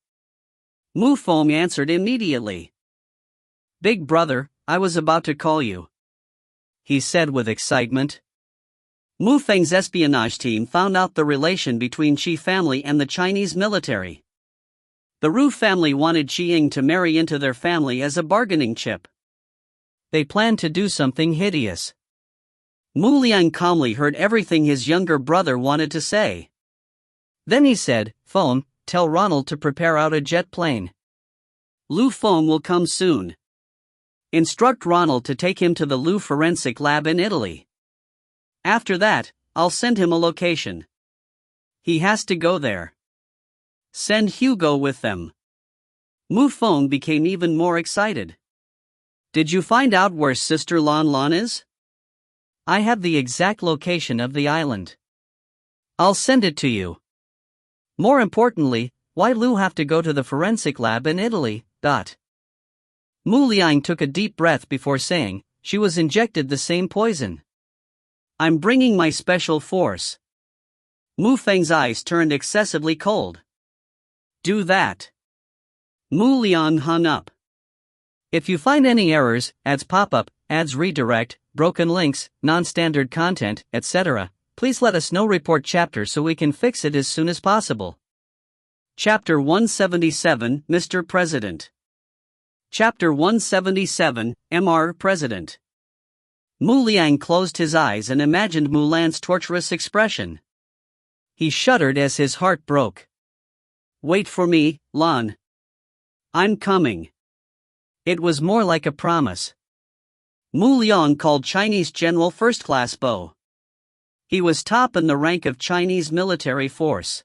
Mu Feng answered immediately. "Big brother, I was about to call you," he said with excitement. Mu Feng's espionage team found out the relation between Qi family and the Chinese military. The Ru family wanted Qi Ying to marry into their family as a bargaining chip. They planned to do something hideous. Mu Liang calmly heard everything his younger brother wanted to say. Then he said, "Feng, tell Ronald to prepare out a jet plane. Lu Feng will come soon. Instruct Ronald to take him to the Lu forensic lab in Italy. After that, I'll send him a location. He has to go there. Send Hugo with them." Mu Feng became even more excited. "Did you find out where Sister Lan Lan is?" "I have the exact location of the island. I'll send it to you. More importantly, why Lu have to go to the forensic lab in Italy?" Mu Liang took a deep breath before saying, "She was injected the same poison. I'm bringing my special force." Mu Feng's eyes turned excessively cold. "Do that." Mu Liang hung up. If you find any errors, ads pop up, ads redirect, broken links, non-standard content, etc., please let us know. Report chapter so we can fix it as soon as possible. Chapter 177, Mr. President. Chapter 177, Mr. President. Mu Liang closed his eyes and imagined Mulan's torturous expression. He shuddered as his heart broke. "Wait for me, Lan. I'm coming." It was more like a promise. Mu Liang called Chinese General First Class Bo. He was top in the rank of Chinese military force.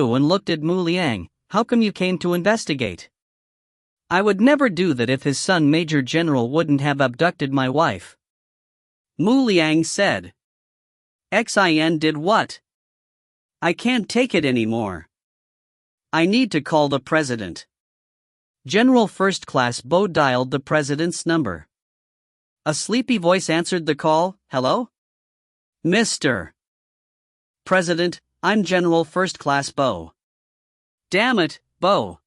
Ru and looked at Mu Liang. How come you came to investigate? I would never do that if his son Major General wouldn't have abducted my wife. Mu Liang said. Xin did what? I can't take it anymore. I need to call the president. General First Class Bo dialed the president's number. A sleepy voice answered the call. Hello? Mr. President, I'm General First Class Bo. Damn it, Bo.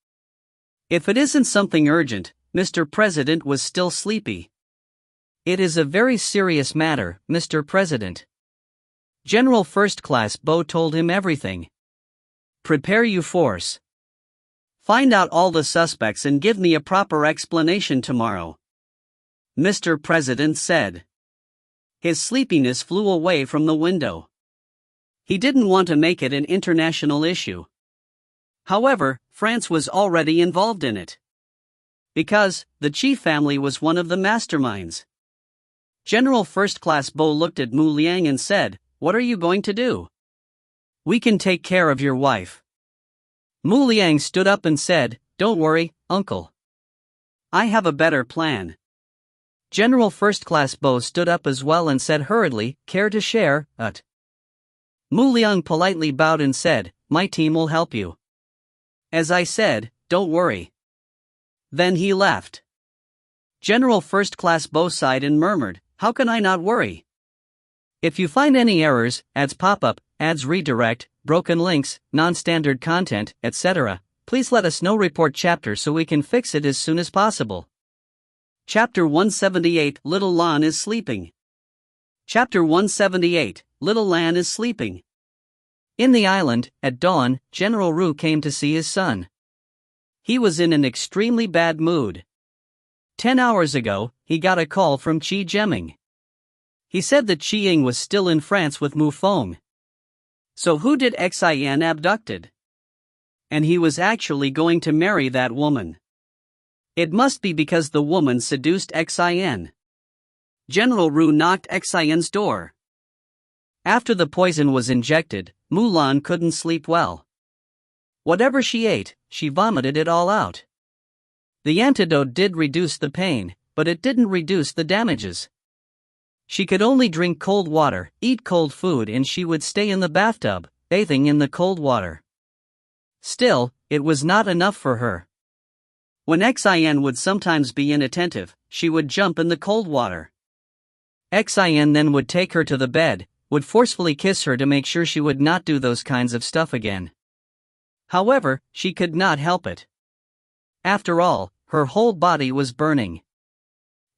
If it isn't something urgent, Mr. President was still sleepy. It is a very serious matter, Mr. President. General First Class Bo told him everything. Prepare your force. Find out all the suspects and give me a proper explanation tomorrow. Mr. President said. His sleepiness flew away from the window. He didn't want to make it an international issue. However, France was already involved in it. Because the Qi family was one of the masterminds. General First Class Bo looked at Mu Liang and said, "What are you going to do?" "We can take care of your wife." Mu Liang stood up and said, "Don't worry, uncle. I have a better plan." General First Class Bo stood up as well and said hurriedly, "Care to share, Ut?" Mu Liang politely bowed and said, "My team will help you." As I said, don't worry. Then he left. General First Class Bo sighed and murmured, "How can I not worry? If you find any errors, ads pop up, ads redirect, broken links, non-standard content, etc., please let us know. Report chapter so we can fix it as soon as possible." Chapter 178 Little Lan is sleeping. Chapter 178 Little Lan is sleeping. In the island, at dawn, General Ru came to see his son. He was in an extremely bad mood. 10 hours ago, he got a call from Qi Jeming. He said that Qi Ying was still in France with Mu Feng. So who did Xin abducted? And he was actually going to marry that woman. It must be because the woman seduced Xin. General Ru knocked Xin's door. After the poison was injected, Mu Lan couldn't sleep well. Whatever she ate, she vomited it all out. The antidote did reduce the pain, but it didn't reduce the damages. She could only drink cold water, eat cold food, and she would stay in the bathtub, bathing in the cold water. Still, it was not enough for her. When Xin would sometimes be inattentive, she would jump in the cold water. Xin then would take her to the bed, would forcefully kiss her to make sure she would not do those kinds of stuff again. However, she could not help it. After all, her whole body was burning.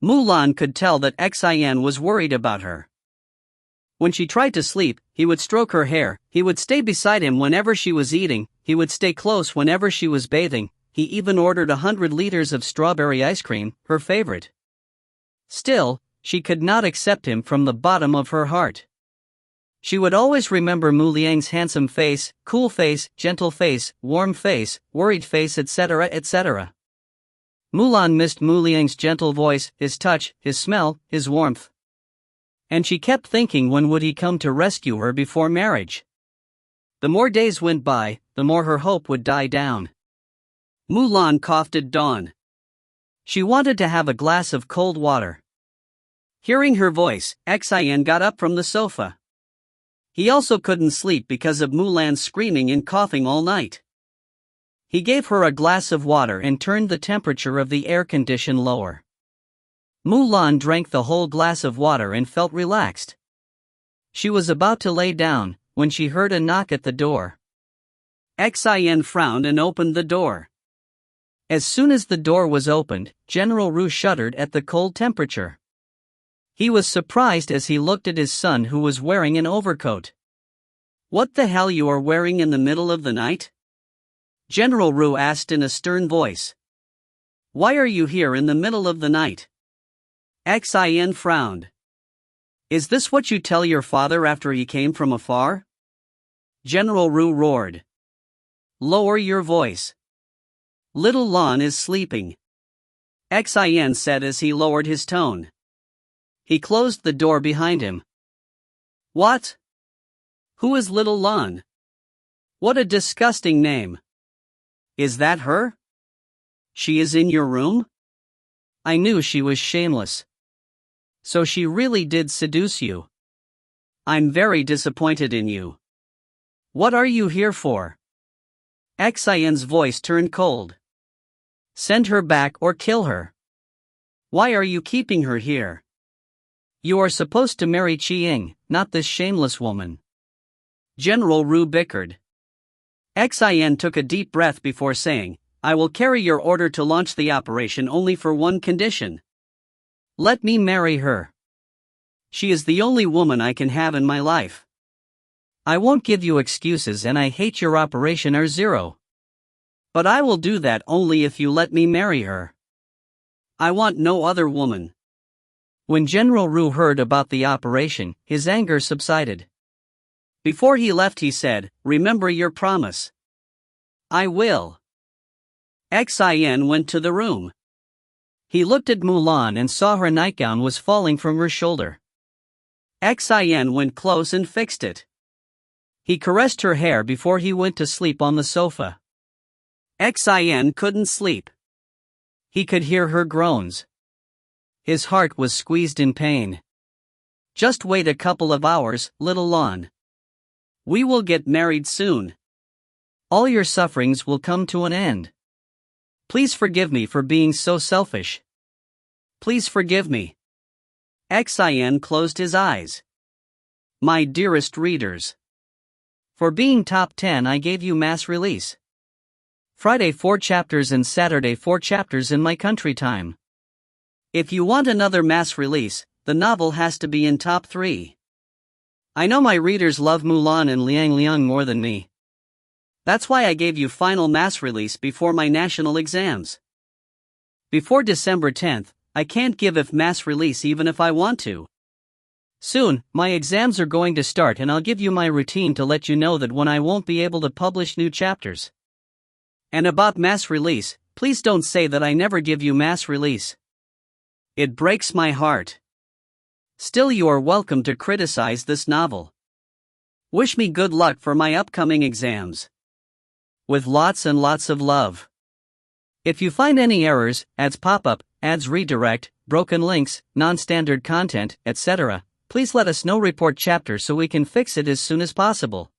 Mu Lan could tell that Xin was worried about her. When she tried to sleep, he would stroke her hair, he would stay beside him whenever she was eating, he would stay close whenever she was bathing, he even ordered 100 liters of strawberry ice cream, her favorite. Still, she could not accept him from the bottom of her heart. She would always remember Mu Liang's handsome face, cool face, gentle face, warm face, worried face, etc., etc. Mu Lan missed Mu Liang's gentle voice, his touch, his smell, his warmth. And she kept thinking, when would he come to rescue her before marriage? The more days went by, the more her hope would die down. Mu Lan coughed at dawn. She wanted to have a glass of cold water. Hearing her voice, Xin got up from the sofa. He also couldn't sleep because of Mu Lan's screaming and coughing all night. He gave her a glass of water and turned the temperature of the air condition lower. Mu Lan drank the whole glass of water and felt relaxed. She was about to lay down when she heard a knock at the door. Xin frowned and opened the door. As soon as the door was opened, General Ru shuddered at the cold temperature. He was surprised as he looked at his son, who was wearing an overcoat. "What the hell you are wearing in the middle of the night?" General Ru asked in a stern voice. "Why are you here in the middle of the night?" Xin frowned. "Is this what you tell your father after he came from afar?" General Ru roared. "Lower your voice. Little Lan is sleeping," Xin said as he lowered his tone. He closed the door behind him. "What? Who is Little Lan? What a disgusting name. Is that her? She is in your room? I knew she was shameless. So she really did seduce you. I'm very disappointed in you. What are you here for?" Xin's voice turned cold. "Send her back or kill her. Why are you keeping her here? You are supposed to marry Qiying, not this shameless woman." General Ru bickered. Xin took a deep breath before saying, "I will carry your order to launch the operation only for one condition. Let me marry her. She is the only woman I can have in my life. I won't give you excuses, and I hate your operation R0. But I will do that only if you let me marry her. I want no other woman." When General Ru heard about the operation, his anger subsided. Before he left, he said, "Remember your promise." "I will." Xin went to the room. He looked at Mu Lan and saw her nightgown was falling from her shoulder. Xin went close and fixed it. He caressed her hair before he went to sleep on the sofa. Xin couldn't sleep. He could hear her groans. His heart was squeezed in pain. "Just wait a couple of hours, Little Lan. We will get married soon. All your sufferings will come to an end. Please forgive me for being so selfish. Please forgive me." Xin closed his eyes. My dearest readers, for being top 10, I gave you mass release. Friday 4 chapters and Saturday 4 chapters in my country time. If you want another mass release, the novel has to be in top 3. I know my readers love Mu Lan and Liang more than me. That's why I gave you final mass release before my national exams. Before December 10th, I can't give if mass release even if I want to. Soon, my exams are going to start, and I'll give you my routine to let you know that when I won't be able to publish new chapters. And about mass release, please don't say that I never give you mass release. It breaks my heart. Still, you are welcome to criticize this novel. Wish me good luck for my upcoming exams. With lots and lots of love. If you find any errors, ads pop up, ads redirect, broken links, non-standard content, etc., please let us know. Report chapter so we can fix it as soon as possible.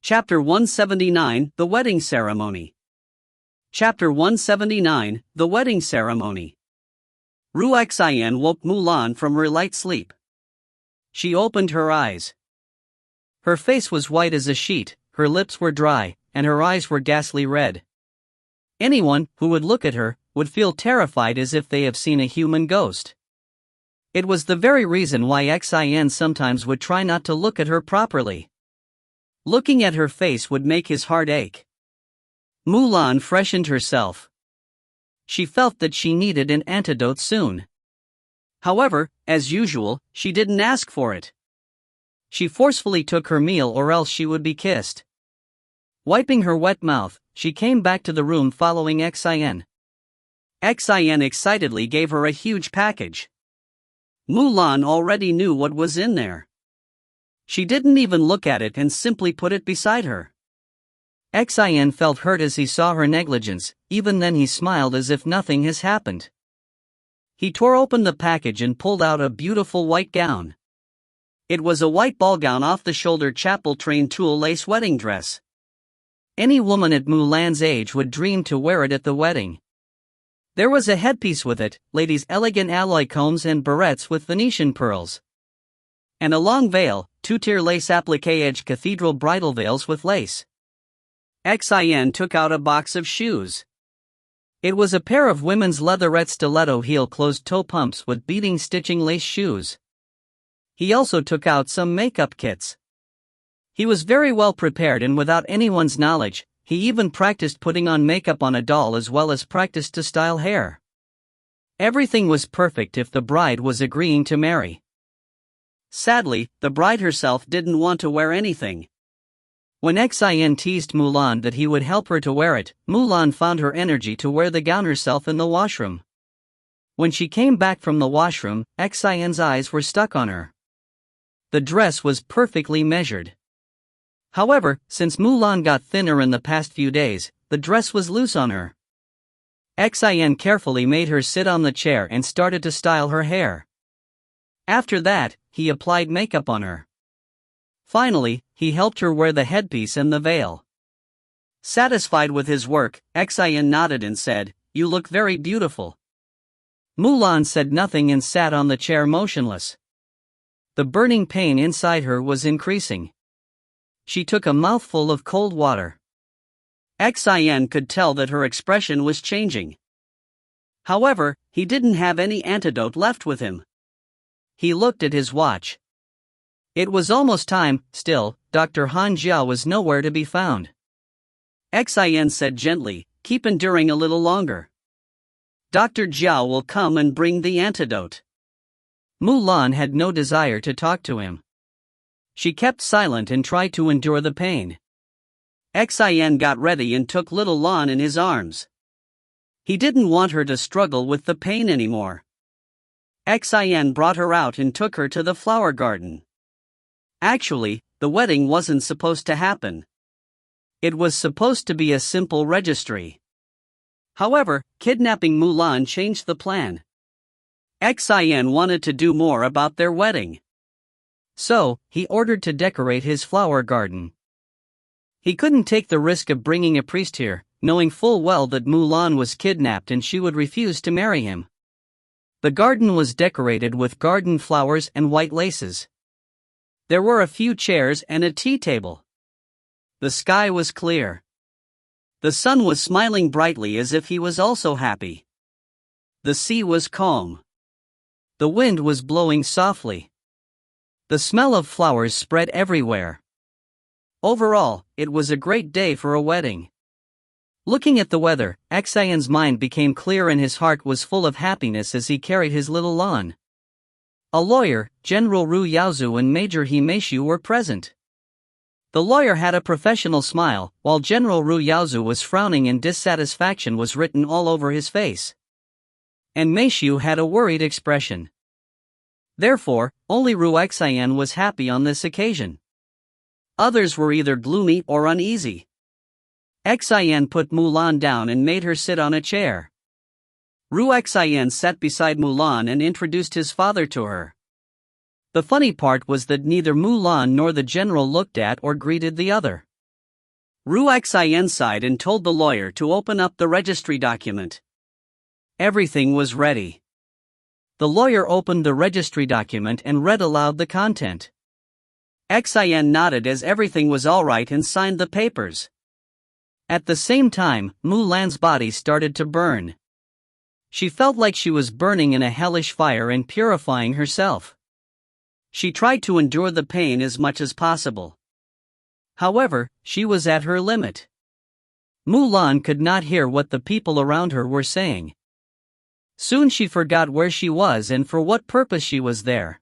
Chapter 179, The Wedding Ceremony. Chapter 179, The Wedding Ceremony. Ru Xian woke Mu Lan from her light sleep. She opened her eyes. Her face was white as a sheet, her lips were dry, and her eyes were ghastly red. Anyone who would look at her would feel terrified, as if they have seen a human ghost. It was the very reason why Xian sometimes would try not to look at her properly. Looking at her face would make his heart ache. Mu Lan freshened herself. She felt that she needed an antidote soon. However, as usual, she didn't ask for it. She forcefully took her meal, or else she would be kissed. Wiping her wet mouth, she came back to the room following Xian. Xian excitedly gave her a huge package. Mu Lan already knew what was in there. She didn't even look at it and simply put it beside her. Xian felt hurt as he saw her negligence. Even then he smiled as if nothing has happened. He tore open the package and pulled out a beautiful white gown. It was a white ball gown, off-the-shoulder chapel-trained tulle lace wedding dress. Any woman at Mu Lan's age would dream to wear it at the wedding. There was a headpiece with it, ladies' elegant alloy combs and barrettes with Venetian pearls. And a long veil, two-tier lace applique-edged cathedral bridal veils with lace. Xian took out a box of shoes. It was a pair of women's leatherette stiletto heel closed-toe pumps with beading stitching lace shoes. He also took out some makeup kits. He was very well prepared, and without anyone's knowledge, he even practiced putting on makeup on a doll as well as practiced to style hair. Everything was perfect if the bride was agreeing to marry. Sadly, the bride herself didn't want to wear anything. When Xian teased Mu Lan that he would help her to wear it, Mu Lan found her energy to wear the gown herself in the washroom. When she came back from the washroom, Xian's eyes were stuck on her. The dress was perfectly measured. However, since Mu Lan got thinner in the past few days, the dress was loose on her. Xian carefully made her sit on the chair and started to style her hair. After that, he applied makeup on her. Finally, he helped her wear the headpiece and the veil. Satisfied with his work, Xian nodded and said, "You look very beautiful." Mu Lan said nothing and sat on the chair motionless. The burning pain inside her was increasing. She took a mouthful of cold water. Xian could tell that her expression was changing. However, he didn't have any antidote left with him. He looked at his watch. It was almost time. Still, Dr. Han Jia was nowhere to be found. Xian said gently, "Keep enduring a little longer. Dr. Jiao will come and bring the antidote." Mu Lan had no desire to talk to him. She kept silent and tried to endure the pain. Xian got ready and took little Lan in his arms. He didn't want her to struggle with the pain anymore. Xian brought her out and took her to the flower garden. Actually, the wedding wasn't supposed to happen. It was supposed to be a simple registry. However, kidnapping Mu Lan changed the plan. Xian wanted to do more about their wedding. So, he ordered to decorate his flower garden. He couldn't take the risk of bringing a priest here, knowing full well that Mu Lan was kidnapped and she would refuse to marry him. The garden was decorated with garden flowers and white laces. There were a few chairs and a tea table. The sky was clear. The sun was smiling brightly as if he was also happy. The sea was calm. The wind was blowing softly. The smell of flowers spread everywhere. Overall, it was a great day for a wedding. Looking at the weather, Xian's mind became clear and his heart was full of happiness as he carried his little Lan. A lawyer, General Ru Yaozu and Major He Meishu were present. The lawyer had a professional smile, while General Ru Yaozu was frowning and dissatisfaction was written all over his face. And Meishu had a worried expression. Therefore, only Ru Xian was happy on this occasion. Others were either gloomy or uneasy. Xian put Mu Lan down and made her sit on a chair. Ru Xian sat beside Mu Lan and introduced his father to her. The funny part was that neither Mu Lan nor the general looked at or greeted the other. Ru Xian sighed and told the lawyer to open up the registry document. Everything was ready. The lawyer opened the registry document and read aloud the content. Xian nodded as everything was all right and signed the papers. At the same time, Mu Lan's body started to burn. She felt like she was burning in a hellish fire and purifying herself. She tried to endure the pain as much as possible. However, she was at her limit. Mu Lan could not hear what the people around her were saying. Soon she forgot where she was and for what purpose she was there.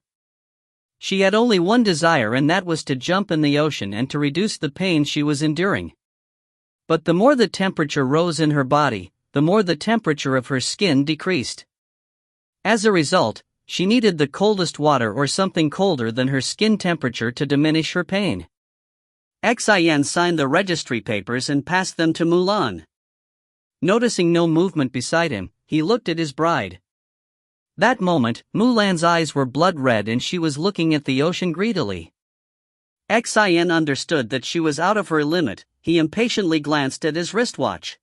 She had only one desire, and that was to jump in the ocean and to reduce the pain she was enduring. But the more the temperature rose in her body, the more the temperature of her skin decreased. As a result, she needed the coldest water or something colder than her skin temperature to diminish her pain. Xian signed the registry papers and passed them to Mu Lan. Noticing no movement beside him, he looked at his bride. That moment, Mu Lan's eyes were blood red and she was looking at the ocean greedily. Xian understood that she was out of her limit. He impatiently glanced at his wristwatch.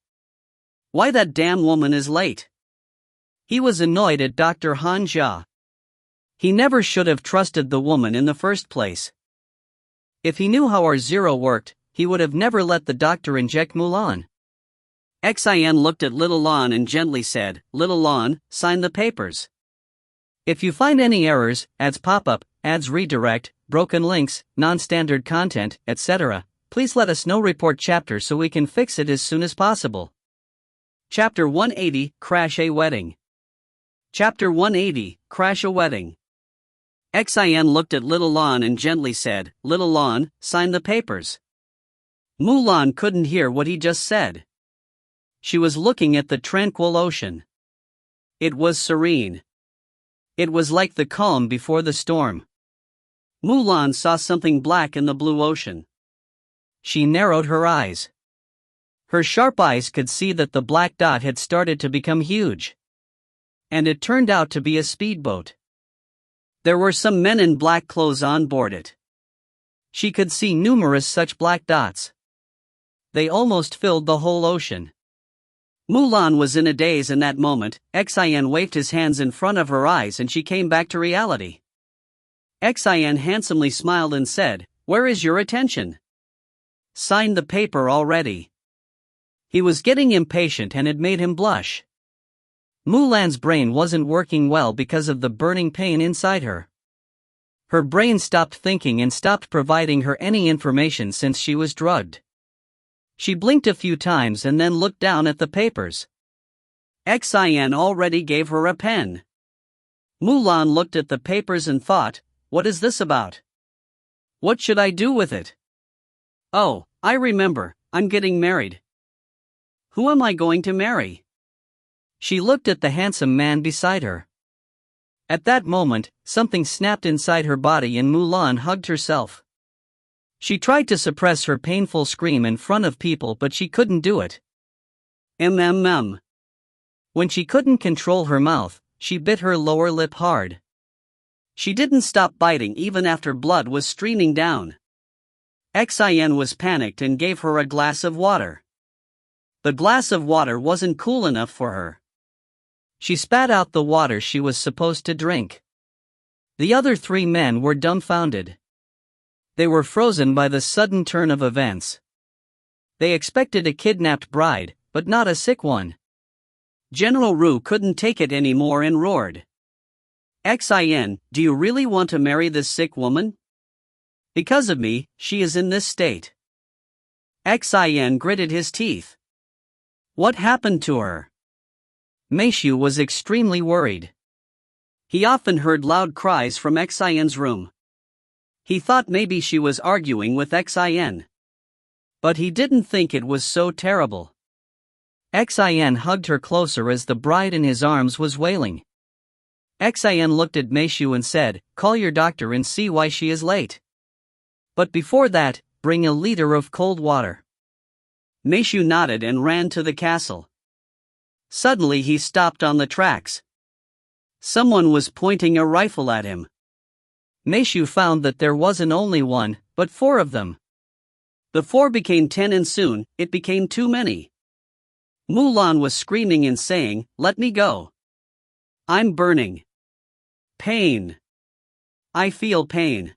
Why, that damn woman is late. He was annoyed at Dr. Han Jia. He never should have trusted the woman in the first place. If he knew how R0 worked, he would have never let the doctor inject Mu Lan. Xian looked at Little Lan and gently said, "Little Lan, sign the papers. If you find any errors, ads pop up, ads redirect, broken links, non-standard content, etc., please let us know. Report chapter so we can fix it as soon as possible." Chapter 180, Crash a Wedding. Chapter 180, Crash a Wedding. Xian looked at Little Lan and gently said, "Little Lan, sign the papers." Mu Lan couldn't hear what he just said. She was looking at the tranquil ocean. It was serene. It was like the calm before the storm. Mu Lan saw something black in the blue ocean. She narrowed her eyes. Her sharp eyes could see that the black dot had started to become huge. And it turned out to be a speedboat. There were some men in black clothes on board it. She could see numerous such black dots. They almost filled the whole ocean. Mu Lan was in a daze in that moment. Xian waved his hands in front of her eyes and she came back to reality. Xian handsomely smiled and said, "Where is your attention? Sign the paper already." He was getting impatient and it made him blush. Mu Lan's brain wasn't working well because of the burning pain inside her. Her brain stopped thinking and stopped providing her any information since she was drugged. She blinked a few times and then looked down at the papers. Xian already gave her a pen. Mu Lan looked at the papers and thought, "What is this about? What should I do with it? Oh, I remember, I'm getting married. Who am I going to marry?" She looked at the handsome man beside her. At that moment, something snapped inside her body and Mu Lan hugged herself. She tried to suppress her painful scream in front of people, but she couldn't do it. When she couldn't control her mouth, she bit her lower lip hard. She didn't stop biting even after blood was streaming down. Xian was panicked and gave her a glass of water. The glass of water wasn't cool enough for her. She spat out the water she was supposed to drink. The other three men were dumbfounded. They were frozen by the sudden turn of events. They expected a kidnapped bride, but not a sick one. General Ru couldn't take it anymore and roared. "Xian, do you really want to marry this sick woman? Because of me, she is in this state." Xian gritted his teeth. What happened to her? Meishu was extremely worried. He often heard loud cries from Xian's room. He thought maybe she was arguing with Xin. But he didn't think it was so terrible. Xin hugged her closer as the bride in his arms was wailing. Xin looked at Meishu and said, "Call your doctor and see why she is late. But before that, bring a liter of cold water." Meishu nodded and ran to the castle. Suddenly he stopped on the tracks. Someone was pointing a rifle at him. Meishu found that there wasn't only one, but 4 of them. The 4 became 10 and soon, it became too many. Mu Lan was screaming and saying, "Let me go. I'm burning. Pain. I feel pain."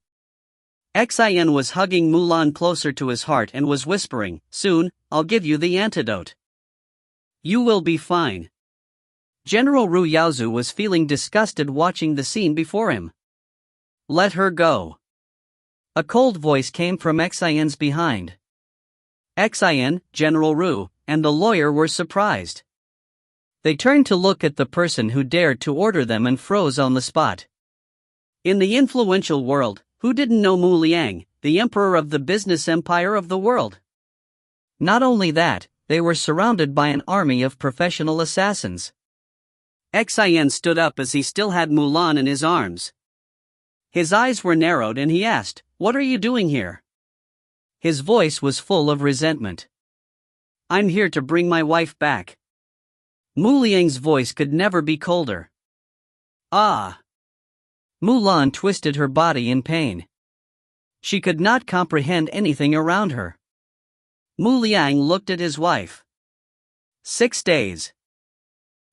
Xin was hugging Mu Lan closer to his heart and was whispering, "Soon, I'll give you the antidote. You will be fine." General Ru Yaozu was feeling disgusted watching the scene before him. "Let her go." A cold voice came from Xin's behind. Xin, General Ru, and the lawyer were surprised. They turned to look at the person who dared to order them and froze on the spot. In the influential world, who didn't know Mu Liang, the emperor of the business empire of the world? Not only that, they were surrounded by an army of professional assassins. Xin stood up as he still had Mu Lan in his arms. His eyes were narrowed and he asked, "What are you doing here?" His voice was full of resentment. "I'm here to bring my wife back." Mu Liang's voice could never be colder. "Ah." Mu Lan twisted her body in pain. She could not comprehend anything around her. Mu Liang looked at his wife. 6 days.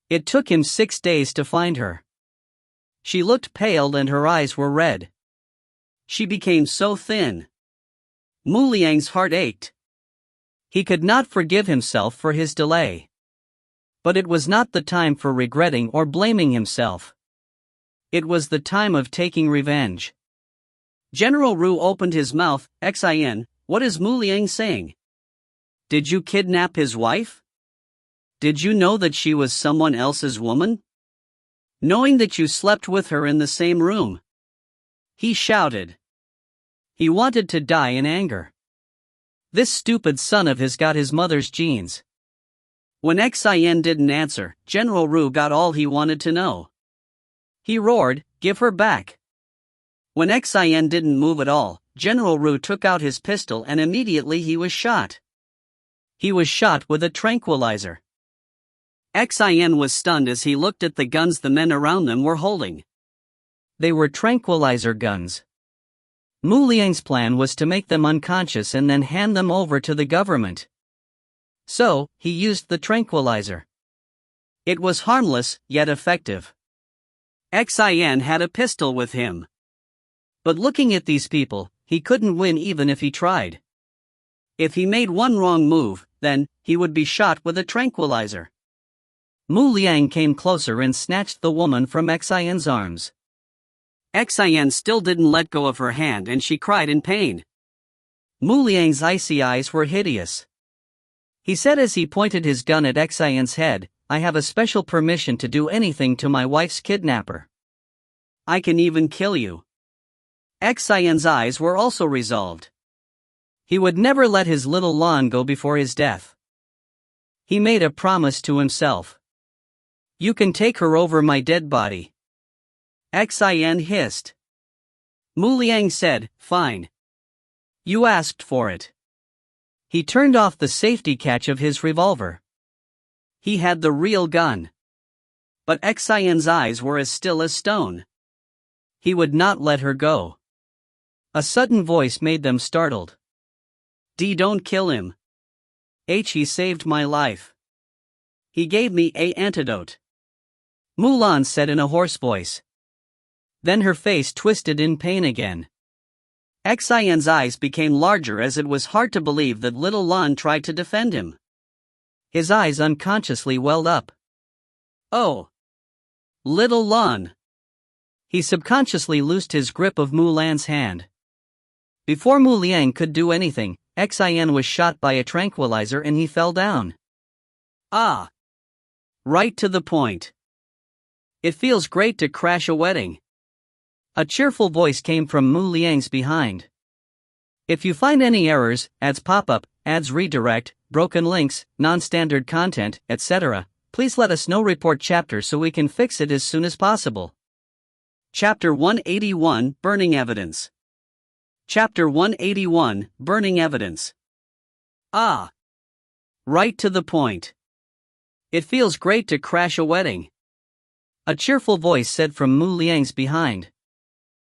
It took him 6 days to find her. She looked pale and her eyes were red. She became so thin. Mu Liang's heart ached. He could not forgive himself for his delay. But it was not the time for regretting or blaming himself. It was the time of taking revenge. General Ru opened his mouth. "Xin, what is Mu Liang saying? Did you kidnap his wife? Did you know that she was someone else's woman? Knowing that you slept with her in the same room?" He shouted. He wanted to die in anger. This stupid son of his got his mother's genes. When Xin didn't answer, General Ru got all he wanted to know. He roared, "Give her back." When Xin didn't move at all, General Ru took out his pistol and immediately he was shot. He was shot with a tranquilizer. Xin was stunned as he looked at the guns the men around them were holding. They were tranquilizer guns. Mu Liang's plan was to make them unconscious and then hand them over to the government. So, he used the tranquilizer. It was harmless, yet effective. Xin had a pistol with him. But looking at these people, he couldn't win even if he tried. If he made one wrong move, then, he would be shot with a tranquilizer. Mu Liang came closer and snatched the woman from Xin's arms. Xin still didn't let go of her hand and she cried in pain. Mu Liang's icy eyes were hideous. He said as he pointed his gun at Xin's head, "I have a special permission to do anything to my wife's kidnapper. I can even kill you." Xin's eyes were also resolved. He would never let his little Lan go before his death. He made a promise to himself. "You can take her over my dead body." Xin hissed. Mu Liang said, "Fine. You asked for it." He turned off the safety catch of his revolver. He had the real gun. But Xin's eyes were as still as stone. He would not let her go. A sudden voice made them startled. Don't kill him. He saved my life. He gave me an antidote." Mu Lan said in a hoarse voice. Then her face twisted in pain again. Xin's eyes became larger as it was hard to believe that little Lan tried to defend him. His eyes unconsciously welled up. "Oh! Little Lan!" He subconsciously loosed his grip of Mu Lan's hand. Before Mu Liang could do anything, Xin was shot by a tranquilizer and he fell down. Ah! Right to the point. It feels great to crash a wedding. A cheerful voice came from Mu Liang's behind. If you find any errors, ads pop-up, ads redirect, broken links, non-standard content, etc., please let us know. Report chapter so we can fix it as soon as possible. Chapter 181, Burning Evidence. Chapter 181, Burning Evidence. Ah! Right to the point. It feels great to crash a wedding. A cheerful voice said from Mu Liang's behind.